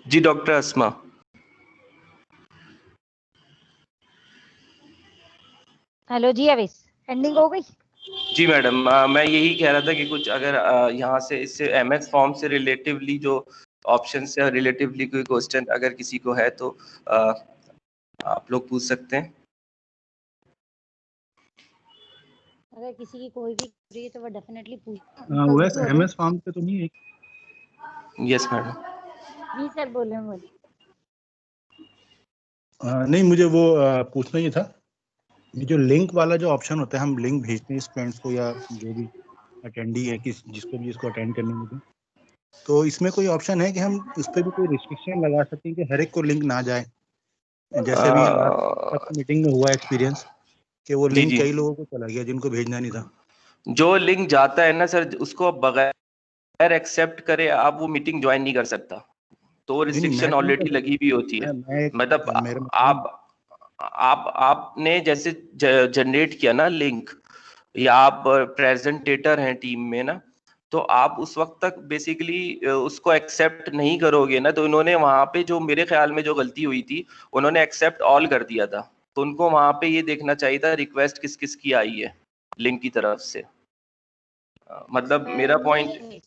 जी डॉक्टर अस्मा। हेलो जी अवेश, एंडिंग हो गई? जी मैडम, मैं यही कह रहा था कि कुछ अगर यहाँ से इससे MS फॉर्म से रिलेटिवली जो ऑप्शन से रिलेटिवली कोई क्वेश्चन अगर किसी को है तो आप लोग पूछ सकते हैं। अगर किसी की कोई भी क्वेरी है तो वो डेफिनेटली पूछ। वैसे MS फॉर्म पे तो नहीं है? Yes madam. जी सर बोले। नहीं, मुझे वो पूछना ही था, ये जो लिंक वाला जो ऑप्शन होता है, हम लिंक भेजते हैं स्टूडेंट्स को या जो भी अटेंडी है जिसको भी इसको अटेंड करने में, तो इसमें कोई ऑप्शन है कि हम उस पर भी कोई रिस्ट्रिक्शन लगा सकते हैं कि हर एक को लिंक ना जाए? जैसे अभी लास्ट मीटिंग में हुआ एक्सपीरियंस कि वो लिंक कई लोगों को चला गया जिनको भेजना नहीं था। जो लिंक जाता है ना सर, उसको बगैर एक्सेप्ट करे आप वो मीटिंग ज्वाइन नहीं कर सकता, तो रिस्ट्रिक्शन ऑलरेडी लगी भी होती है। मतलब आपने जैसे जनरेट किया ना लिंक, या आप प्रेजेंटेटर हैं टीम में ना, तो आप उस वक्त तक बेसिकली उसको एक्सेप्ट नहीं करोगे ना, तो इन्होंने वहां पे जो मेरे ख्याल में जो गलती हुई थी, उन्होंने एक्सेप्ट ऑल कर दिया था, तो उनको वहां पे ये देखना चाहिए था रिक्वेस्ट किस किस की आई है लिंक की तरफ से। मतलब मेरा पॉइंट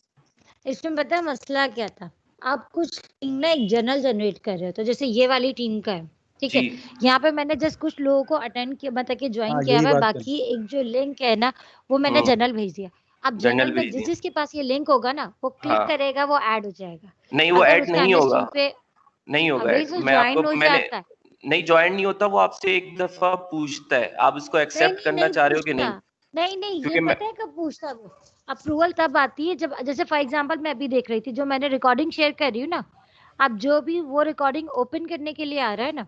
इसमें पता है मसला क्या था, आप कुछ टीम ना एक जर्नल जनरेट कर रहे हो, तो जैसे ये वाली टीम का है, ठीक है, यहाँ पे मैंने जस्ट कुछ लोगों को अटेंड किया, मतलब कि ज्वाइन किया हुआ है, बाकी एक जो लिंक है ना वो मैंने जनरल भेज दिया। अब जनरल पे जिसके पास ये लिंक होगा ना वो क्लिक करेगा, वो ऐड हो जाएगा। नहीं, वो ऐड नहीं होगा, नहीं होगा। मैं आपको नहीं ज्वाइन नहीं होता, वो आपसे एक दफा पूछता है आप उसको एक्सेप्ट करना चाह रहे हो कि नहीं। नहीं, ये पता है कब पूछता है वो? अप्रूवल तब आती है जब, जैसे फॉर एग्जांपल मैं अभी देख रही थी, जो मैंने रिकॉर्डिंग शेयर कर रही हूँ ना, अब जो भी वो रिकॉर्डिंग ओपन करने के लिए आ रहा है ना,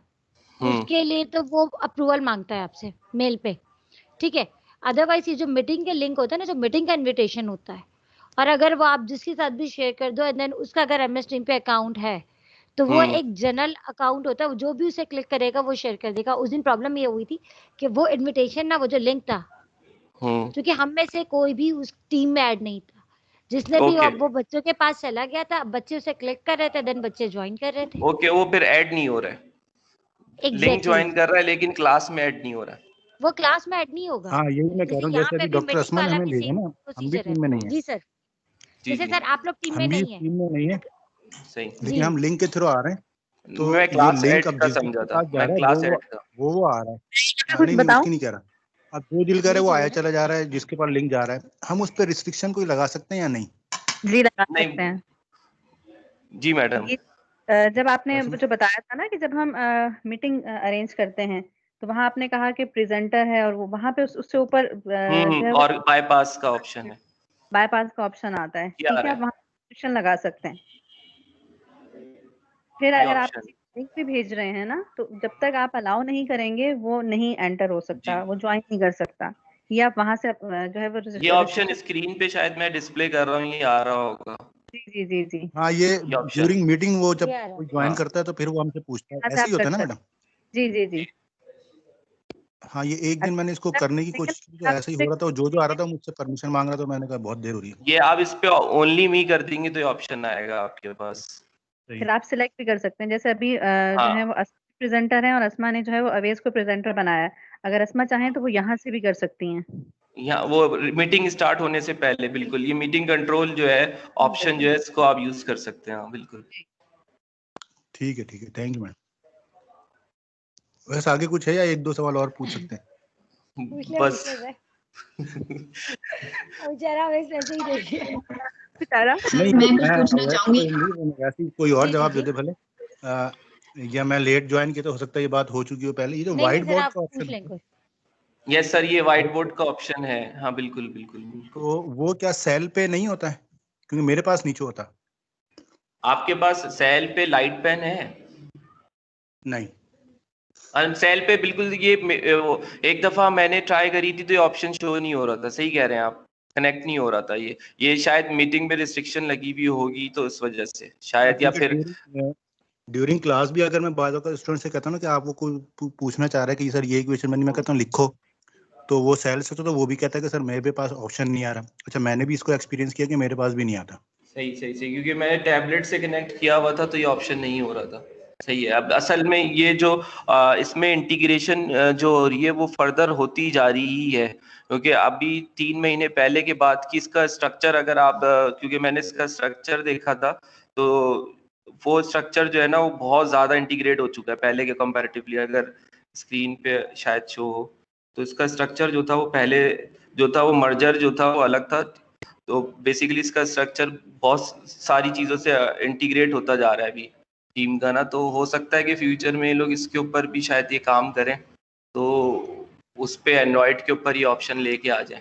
उसके लिए तो वो अप्रूवल मांगता है आपसे मेल पे, ठीक है। अदरवाइज ये जो मीटिंग के लिंक होता है ना, जो मीटिंग का इन्विटेशन होता है, और अगर वो आप जिसके साथ भी शेयर कर दो एंड देन उसका अगर MS टीम पे अकाउंट है तो वो एक जनरल अकाउंट होता है, जो भी उसे क्लिक करेगा वो शेयर कर देगा। उस दिन प्रॉब्लम ये हुई थी कि वो इन्विटेशन ना, वो जो लिंक था, क्योंकि हम में से कोई भी उस टीम में ऐड नहीं था, जिसने भी वो बच्चों के पास चला गया था, बच्चे उसे क्लिक कर रहे थे, देन बच्चे ज्वाइन कर रहे थे। वो फिर ऐड नहीं हो रहा है, लिंक ज्वाइन कर रहा है लेकिन क्लास में ऐड नहीं हो रहा है, वो क्लास में ऐड नहीं होगा। हाँ, यही मैं कह रहा हूँ, जैसे अभी डॉक्टर अस्मा ने हमें भेजा ना, हम भी टीम में नहीं है। जी सर, जैसे सर आप लोग टीम में नहीं है, सही, लेकिन हम लिंक के थ्रू आ रहे हैं, तो मैं क्लास लिंक अब समझा था, मैं क्लास ऐड का वो आ रहा है। नहीं, मैं उसकी नहीं कह रहा, अब जो दिल करे वो आया चला जा रहा है, जिसके पास लिंक जा रहा है, हम उस पर रिस्ट्रिक्शन कोई लगा सकते हैं या नहीं? जी लगा सकते हैं। जी मैडम, जब आपने जो बताया था ना कि जब हम मीटिंग अरेंज करते हैं तो वहाँ आपने कहा कि प्रेजेंटर है और वो वहाँ पे उससे ऊपर और बाईपास का ऑप्शन है, बाईपास का ऑप्शन आता है, ठीक है, आप वहाँ रिस्ट्रिक्शन लगा सकते हैं। फिर अगर आप लिंक भी भेज रहे हैं ना, तो जब तक आप अलाउ नहीं करेंगे वो नहीं एंटर हो सकता, वो ज्वाइन नहीं कर सकता। ये आप वहां से जो है वो ये ऑप्शन स्क्रीन पे शायद मैं डिस्प्ले कर रहा हूँ, ये आ रहा होगा। जी जी जी। हाँ, ये ड्यूरिंग मीटिंग वो जब कोई ज्वाइन करता है तो फिर वो हमसे पूछता है, ऐसे ही होता है ना मैडम? जी जी जी। हाँ, ये एक दिन मैंने इसको करने की कोशिश की तो ऐसा ही हो रहा था, जो आ रहा था मुझसे परमिशन मांग रहा था, मैंने कहा बहुत देर हो रही है। ये आप इस पे ओनली मी कर देंगे तो ये ऑप्शन आएगा आपके पास। फिर आप सिलेक्ट भी कर सकते हैं, जैसे अभी जो है वो प्रेजेंटर है और अस्मा ने जो है वो अवेज को प्रेजेंटर बनाया, अगर अस्मा चाहें तो वो यहाँ से भी कर सकती हैं। यहाँ वो मीटिंग स्टार्ट होने से पहले बिल्कुल, ये मीटिंग कंट्रोल जो है ऑप्शन जो है इसको आप यूज कर सकते हैं। बिल्कुल ठीक है, थैंक यू मैडम। वैसे आगे कुछ है या एक दो सवाल और पूछ सकते हैं? बस नहीं, मैं कुछ पूछना चाहूंगी, ऐसी कोई और जवाब दे दे भले, या मैं लेट ज्वाइन किया तो हो सकता है ये बात हो चुकी हो पहले। ये जो व्हाइट बोर्ड का ऑप्शन, यस सर, ये व्हाइट बोर्ड का ऑप्शन है। हाँ बिल्कुल बिल्कुल। तो वो क्या सेल पे नहीं होता है? क्योंकि मेरे पास नीचे होता। आपके पास सेल पे लाइट पेन है? नहीं, सेल पे बिल्कुल। ये एक दफा मैंने ट्राई करी थी तो ये ऑप्शन शो नहीं हो रहा था। सही कह रहे हैं आप, कनेक्ट नहीं हो रहा था। ये शायद मीटिंग में रिस्ट्रिक्शन लगी भी होगी तो इस वजह से शायद, या फिर ड्यूरिंग क्लास भी अगर मैं बाद में स्टूडेंट से कहता हूँ ना कि आप वो कोई पूछना चाह रहा है कि सर ये इक्वेशन बनी, मैं कहता हूँ लिखो, तो वो सेल से तो वो भी कहता है कि सर मेरे पास ऑप्शन नहीं आ रहा। अच्छा, मैंने भी इसको एक्सपीरियंस किया कि मेरे पास भी नहीं आता। सही, क्योंकि मैंने टैबलेट से कनेक्ट किया हुआ था तो ये ऑप्शन नहीं हो रहा था। सही है। अब असल में ये जो इसमें इंटीग्रेशन जो हो रही है वो फर्दर होती जा रही है, क्योंकि अभी 3 महीने पहले के बाद की इसका स्ट्रक्चर अगर आप क्योंकि मैंने इसका स्ट्रक्चर देखा था तो वो स्ट्रक्चर जो है ना वो बहुत ज़्यादा इंटीग्रेट हो चुका है पहले के कंपैरेटिवली। अगर स्क्रीन पे शायद शो हो तो इसका स्ट्रक्चर जो था वो पहले जो था वो मर्जर जो था वो अलग था। तो बेसिकली इसका स्ट्रक्चर बहुत सारी चीज़ों से इंटीग्रेट होता जा रहा है अभी टीम का ना। तो हो सकता है कि फ्यूचर में ये लोग इसके ऊपर भी शायद ये काम करें तो उस पे एंड्रॉइड के ऊपर ये ऑप्शन लेके आ जाए।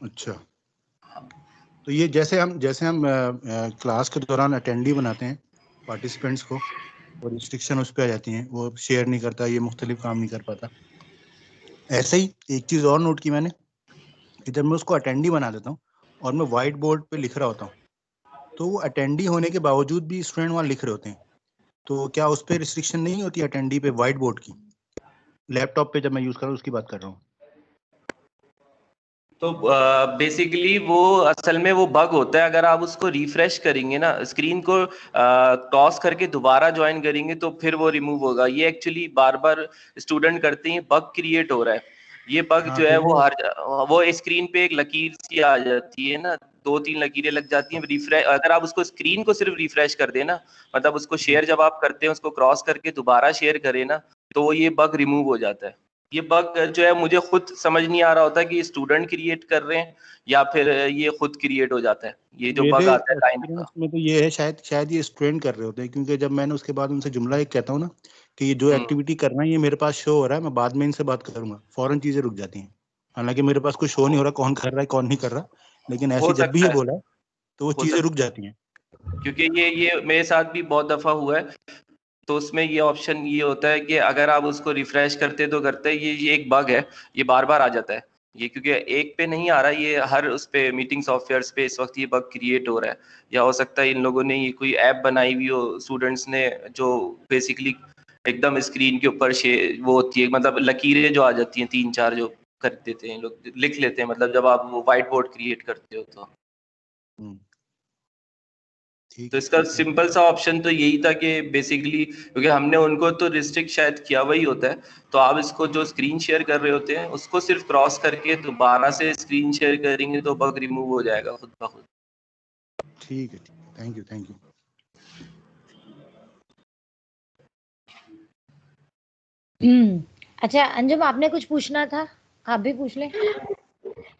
अच्छा, तो ये जैसे हम क्लास के दौरान अटेंडी बनाते हैं पार्टिसिपेंट्स को और रिस्ट्रिक्शन उस पर आ जाती हैं, वो शेयर नहीं करता, ये मुख्तलिफ काम नहीं कर पाता। ऐसे ही एक चीज़ और नोट की मैंने कि जब मैं उसको अटेंडी बना देता हूँ और मैं व्हाइट बोर्ड पे लिख रहा होता हूँ तो वो अटेंडी होने के बावजूद भी स्टूडेंट वहाँ लिख रहे होते हैं, तो क्या उस पर रिस्ट्रिक्शन नहीं होती अटेंडी पे व्हाइट बोर्ड की? लैपटॉप पे जब मैं यूज कर रहा हूँ उसकी बात कर रहा हूँ। तो बेसिकली वो असल में वो बग होता है, अगर आप उसको रिफ्रेश करेंगे ना, स्क्रीन को क्रॉस करके दोबारा ज्वाइन करेंगे तो फिर वो रिमूव होगा। ये एक्चुअली बार बार स्टूडेंट करते हैं, बग क्रिएट हो रहा है। ये बग जो है वो स्क्रीन पे एक लकीर सी आ जाती है ना, 2-3 लकीरें लग जाती हैं। रिफ्रेश अगर आप उसको स्क्रीन को सिर्फ रिफ्रेश कर देना, मतलब उसको शेयर जब आप करते हैं उसको क्रॉस करके दोबारा शेयर करें ना, तो ये बग रिमूव हो जाता है। ये बग जो है मुझे खुद समझ नहीं आ रहा होता कि स्टूडेंट क्रिएट कर रहे हैं या फिर ये खुद क्रिएट हो जाता है। ये जो बग आता है लाइन का में तो ये है शायद ये स्टूडेंट कर रहे होते हैं, क्योंकि जब मैंने उसके बाद उनसे जुमला एक कहता हूँ ना कि ये जो एक्टिविटी करना है ये मेरे पास शो हो रहा है, मैं बाद में इनसे बात करूंगा, फौरन चीजें रुक जाती हैं। हालांकि मेरे पास कुछ शो नहीं हो रहा कौन कर रहा है कौन नहीं कर रहा, लेकिन ऐसे जब भी ये बोला तो वो चीजें रुक जाती हैं। क्योंकि ये मेरे साथ भी बहुत दफा हुआ है। तो उसमें ये ऑप्शन ये होता है कि अगर आप उसको रिफ्रेश करते तो करते ये एक बग है, ये बार बार आ जाता है ये, क्योंकि एक पे नहीं आ रहा, ये हर उस पे मीटिंग सॉफ्टवेयर्स पे इस वक्त ये बग क्रिएट हो रहा है। या हो सकता है इन लोगों ने ये कोई ऐप बनाई हुई हो स्टूडेंट्स ने, जो बेसिकली एकदम स्क्रीन के ऊपर वो होती है, मतलब लकीरें जो आ जाती हैं 3-4 जो कर देते हैं लोग, लिख लेते हैं, मतलब जब आप वो व्हाइट बोर्ड क्रिएट करते हो तो इसका सिंपल सा ऑप्शन तो यही था कि बेसिकली क्योंकि हमने उनको तो रिस्ट्रिक्ट शायद किया हुआ ही होता है, तो आप इसको जो स्क्रीन शेयर कर रहे होते हैं उसको सिर्फ क्रॉस करके दोबारा से स्क्रीन शेयर करेंगे तो बग रिमूव हो जाएगा खुद ब खुद। ठीक है, थैंक यू। अच्छा अंजुम, आपने कुछ पूछना था, आप भी पूछ लें।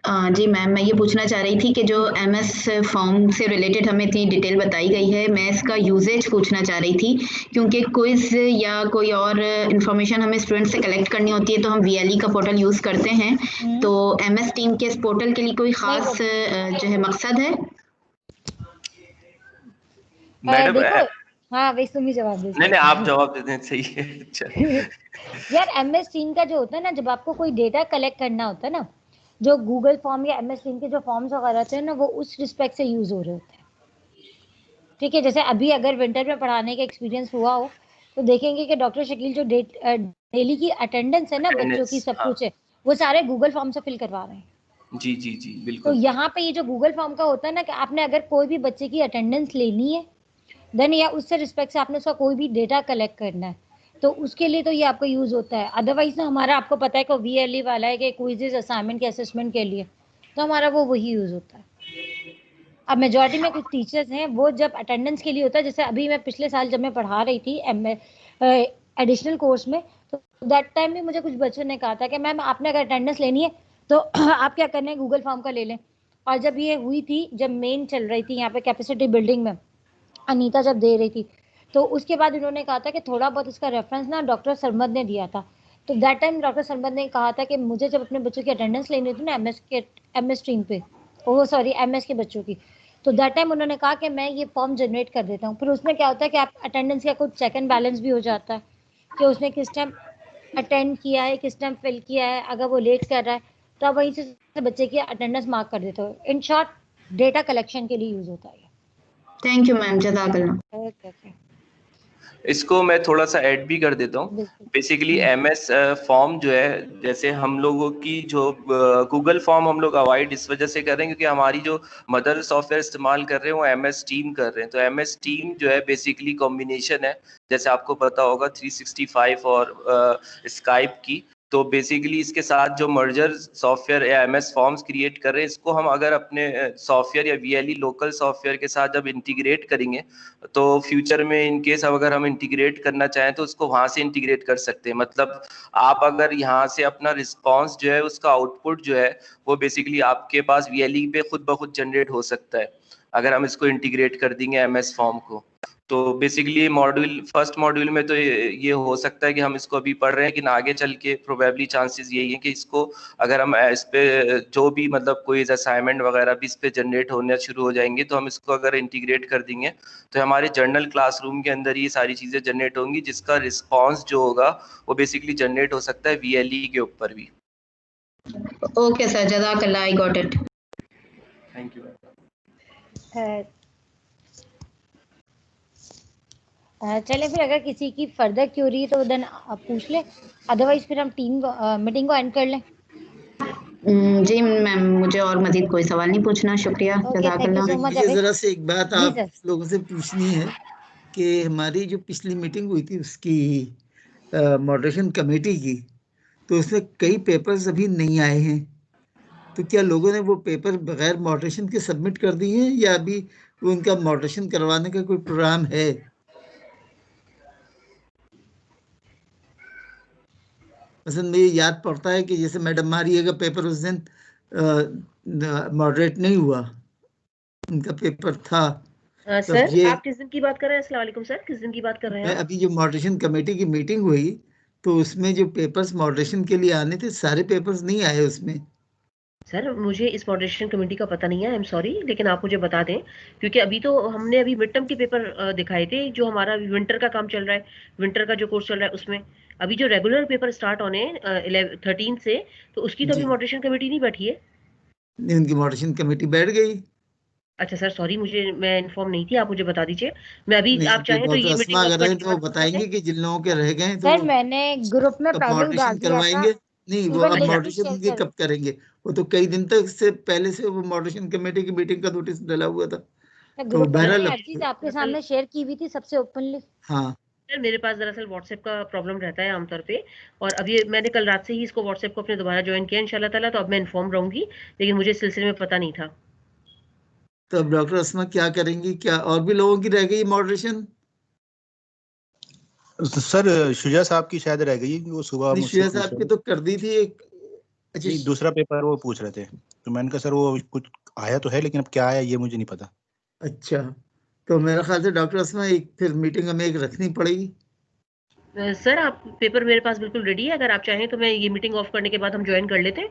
जी मैम, मैं ये पूछना चाह रही थी कि जो MS फॉर्म से रिलेटेड हमें इतनी डिटेल बताई गई है, मैं इसका यूजेज पूछना चाह रही थी, क्योंकि क्विज या कोई और इन्फॉर्मेशन हमें स्टूडेंट से कलेक्ट करनी होती है तो हम VLE का पोर्टल यूज़ करते हैं। तो MS टीम के इस पोर्टल के लिए कोई ख़ास जो है मकसद है? देखो हाँ वही तुम ही जवाब दे। नहीं आप जवाब दे दें, सही है। अच्छा यार MS टीम का जो होता है ना, जब आपको कोई डेटा कलेक्ट करना होता है ना, जो गूगल फॉर्म या MS टीम के जो फॉर्म्स वगैरह होते हैं ना, वो उस रिस्पेक्ट से यूज हो रहे होते हैं। ठीक है, जैसे अभी अगर विंटर में पढ़ाने का एक्सपीरियंस हुआ हो तो देखेंगे कि डॉक्टर शकील जो डेली की अटेंडेंस है ना, बच्चों की सब कुछ है, वो सारे गूगल फॉर्म से फिल करवा रहे हैं। जी जी जी बिल्कुल। तो यहाँ पे ये जो गूगल फॉर्म का होता है ना, कि आपने अगर कोई भी बच्चे की अटेंडेंस लेनी है देन, या उससे रिस्पेक्ट से आपने उसका कोई भी डेटा कलेक्ट करना है, तो उसके लिए तो ये आपका यूज होता है। अदरवाइज ना हमारा, आपको पता है कि VLE वाला है कि क्विज़ेस असाइनमेंट के असेसमेंट के लिए, तो हमारा वो वही यूज होता है। अब मेजॉरिटी में कुछ टीचर्स हैं वो जब अटेंडेंस के लिए होता है, जैसे अभी मैं पिछले साल जब मैं पढ़ा रही थी एडिशनल कोर्स में, तो दैट टाइम में मुझे कुछ बच्चों ने कहा था कि मैम आपने अगर अटेंडेंस लेनी है तो आप क्या करना है, गूगल फॉर्म का ले लें। और जब ये हुई थी, जब मेन चल रही थी यहाँ पे कैपेसिटी बिल्डिंग में, अनीता जब दे रही थी, तो उसके बाद उन्होंने कहा था कि थोड़ा बहुत इसका रेफरेंस ना डॉक्टर सरमद ने दिया था। तो दैट टाइम डॉक्टर सरमद ने कहा था कि मुझे जब अपने बच्चों की अटेंडेंस लेनी थी ना MS टीम पे, वो सॉरी MS के बच्चों की, तो दैट टाइम उन्होंने कहा कि मैं ये फॉर्म जनरेट कर देता हूँ। फिर उसमें क्या होता है कि आप अटेंडेंस का कुछ चेक एंड बैलेंस भी हो जाता है कि उसने किस टाइम अटेंड किया है, किस टाइम फिल किया है। अगर वो लेट कर रहा है तो आप वहीं से बच्चे की अटेंडेंस मार्क कर देते हो। इन शॉर्ट डेटा कलेक्शन के लिए यूज होता है। थैंक यू मैम, जज़ाकल्लाह। ओके। इसको मैं थोड़ा सा ऐड भी कर देता हूँ। बेसिकली MS फॉर्म जो है, जैसे हम लोगों की जो गूगल फॉर्म हम लोग अवॉइड इस वजह से कर रहे हैं क्योंकि हमारी जो मदर सॉफ्टवेयर इस्तेमाल कर रहे हैं वो MS टीम कर रहे हैं। तो MS टीम जो है बेसिकली कॉम्बिनेशन है, जैसे आपको पता होगा 365 और स्काइप की। तो बेसिकली इसके साथ जो मर्जर सॉफ्टवेयर या MS फॉर्म्स क्रिएट कर रहे हैं, इसको हम अगर अपने सॉफ्टवेयर या VLE लोकल सॉफ्टवेयर के साथ जब इंटीग्रेट करेंगे तो फ्यूचर में इन केस अगर हम इंटीग्रेट करना चाहें तो उसको वहां से इंटीग्रेट कर सकते हैं। मतलब आप अगर यहाँ से अपना रिस्पांस जो है, उसका आउटपुट जो है वो बेसिकली आपके पास VLE पे खुद ब खुद जनरेट हो सकता है अगर हम इसको इंटीग्रेट कर देंगे MS फॉर्म को। तो बेसिकली मॉड्यूल फर्स्ट मॉड्यूल में तो ये हो सकता है कि हम इसको अभी पढ़ रहे हैं, लेकिन आगे चल के प्रोबेबली चांसेस यही है कि इसको अगर हम इस पे जो भी मतलब कोई असाइनमेंट वगैरह भी इस पे जनरेट होने शुरू हो जाएंगे, तो हम इसको अगर इंटीग्रेट कर देंगे तो हमारे जर्नल क्लासरूम के अंदर ये सारी चीज़ें जनरेट होंगी, जिसका रिस्पॉन्स जो होगा वो बेसिकली जनरेट हो सकता है VLE के ऊपर भी। ओके सर, जज़ाकल्लाह, I got it. Thank you. चले फिर, अगर किसी की फर्दर क्यूरी है तो देन आप पूछ ले, अदरवाइज फिर हम टीम मीटिंग को एंड कर लें। जी मैम, मुझे और मजीद कोई सवाल नहीं पूछना, शुक्रिया, जज़ाकल्लाह। मुझे जरा से एक बात आप लोगों से पूछनी है कि हमारी जो पिछली मीटिंग हुई थी उसकी मॉडरेशन कमेटी की, तो उसमें कई पेपर्स अभी नहीं आए हैं, तो क्या लोगों ने वो पेपर बगैर मॉडरेशन के सबमिट कर दिए हैं या अभी उनका मॉडरेशन करवाने का कोई प्रोग्राम है? मतलब मुझे याद पड़ता है कि जैसे मैडम मारिया का पेपर उस दिन मॉडरेट नहीं हुआ, उनका पेपर था। सर आप किस दिन की बात कर रहे हैं? अस्सलाम वालेकुम सर, किस दिन की बात कर रहे हैं? अभी जो मॉडरेशन कमेटी की मीटिंग हुई तो उसमें जो पेपर्स मॉडरेशन के लिए आने थे, सारे पेपर्स नहीं आए उसमें। सर मुझे इस मॉडरेशन कमेटी का पता नहीं है, आई एम सॉरी, लेकिन आप मुझे बता दें, क्योंकि अभी तो हमने अभी मिड टर्म के पेपर दिखाए थे, जो हमारा विंटर का काम चल रहा है, विंटर का जो कोर्स चल रहा है उसमें अभी जो रेगुलर पेपर स्टार्ट होने 13 से, तो उसकी तो अभी मॉडरेशन कमेटी नहीं बैठी है। नहीं, उनकी मॉडरेशन कमेटी बैठ गई। अच्छा सर सॉरी, मैं इन्फॉर्म नहीं थी, आप मुझे बता दीजिए। मैं अभी आप चाहें तो ये मीटिंग अगर तो वो बताएंगे कि जिन लोगों के रह गए तो सर मैंने ग्रुप में पहले ही डाल दिया था। नहीं, वो अब मॉडरेशन उनके कब करेंगे? वो तो कई दिन तक से पहले से वो मॉडरेशन कमेटी की मीटिंग का नोटिस डला हुआ था। तो बहरहाल हर चीज आपके सामने शेयर की हुई थी सबसे ओपनली। हाँ सर, मेरे पास दरअसल व्हाट्सएप का प्रॉब्लम रहता है आमतौर पे, और अभी मैंने कल रात से ही इसको व्हाट्सएप को अपने दोबारा ज्वाइन किया इंशाल्लाह ताला, तो अब मैं इन्फॉर्म रहूंगी, लेकिन मुझे इस सिलसिले में पता नहीं था। तो अब डॉक्टर अस्मा क्या करेंगी? क्या और भी लोगों की रह गई मॉडरेशन? सर शुजा साहब की शायद रह गई, वो सुबह शुजा साहब की तो कर दी थी एक। अच्छा, दूसरा पेपर वो पूछ रहे थे, तो मैंने कहा सर वो कुछ आया तो है, लेकिन अब क्या आया ये मुझे नहीं पता। अच्छा, तो मेरा ख्याल से डॉक्टर अस्मा एक फिर मीटिंग हमें एक रखनी पड़ेगी। सर आप पेपर मेरे पास बिल्कुल रेडी है, अगर आप चाहें तो मैं ये मीटिंग ऑफ करने के बाद हम ज्वाइन कर लेते हैं।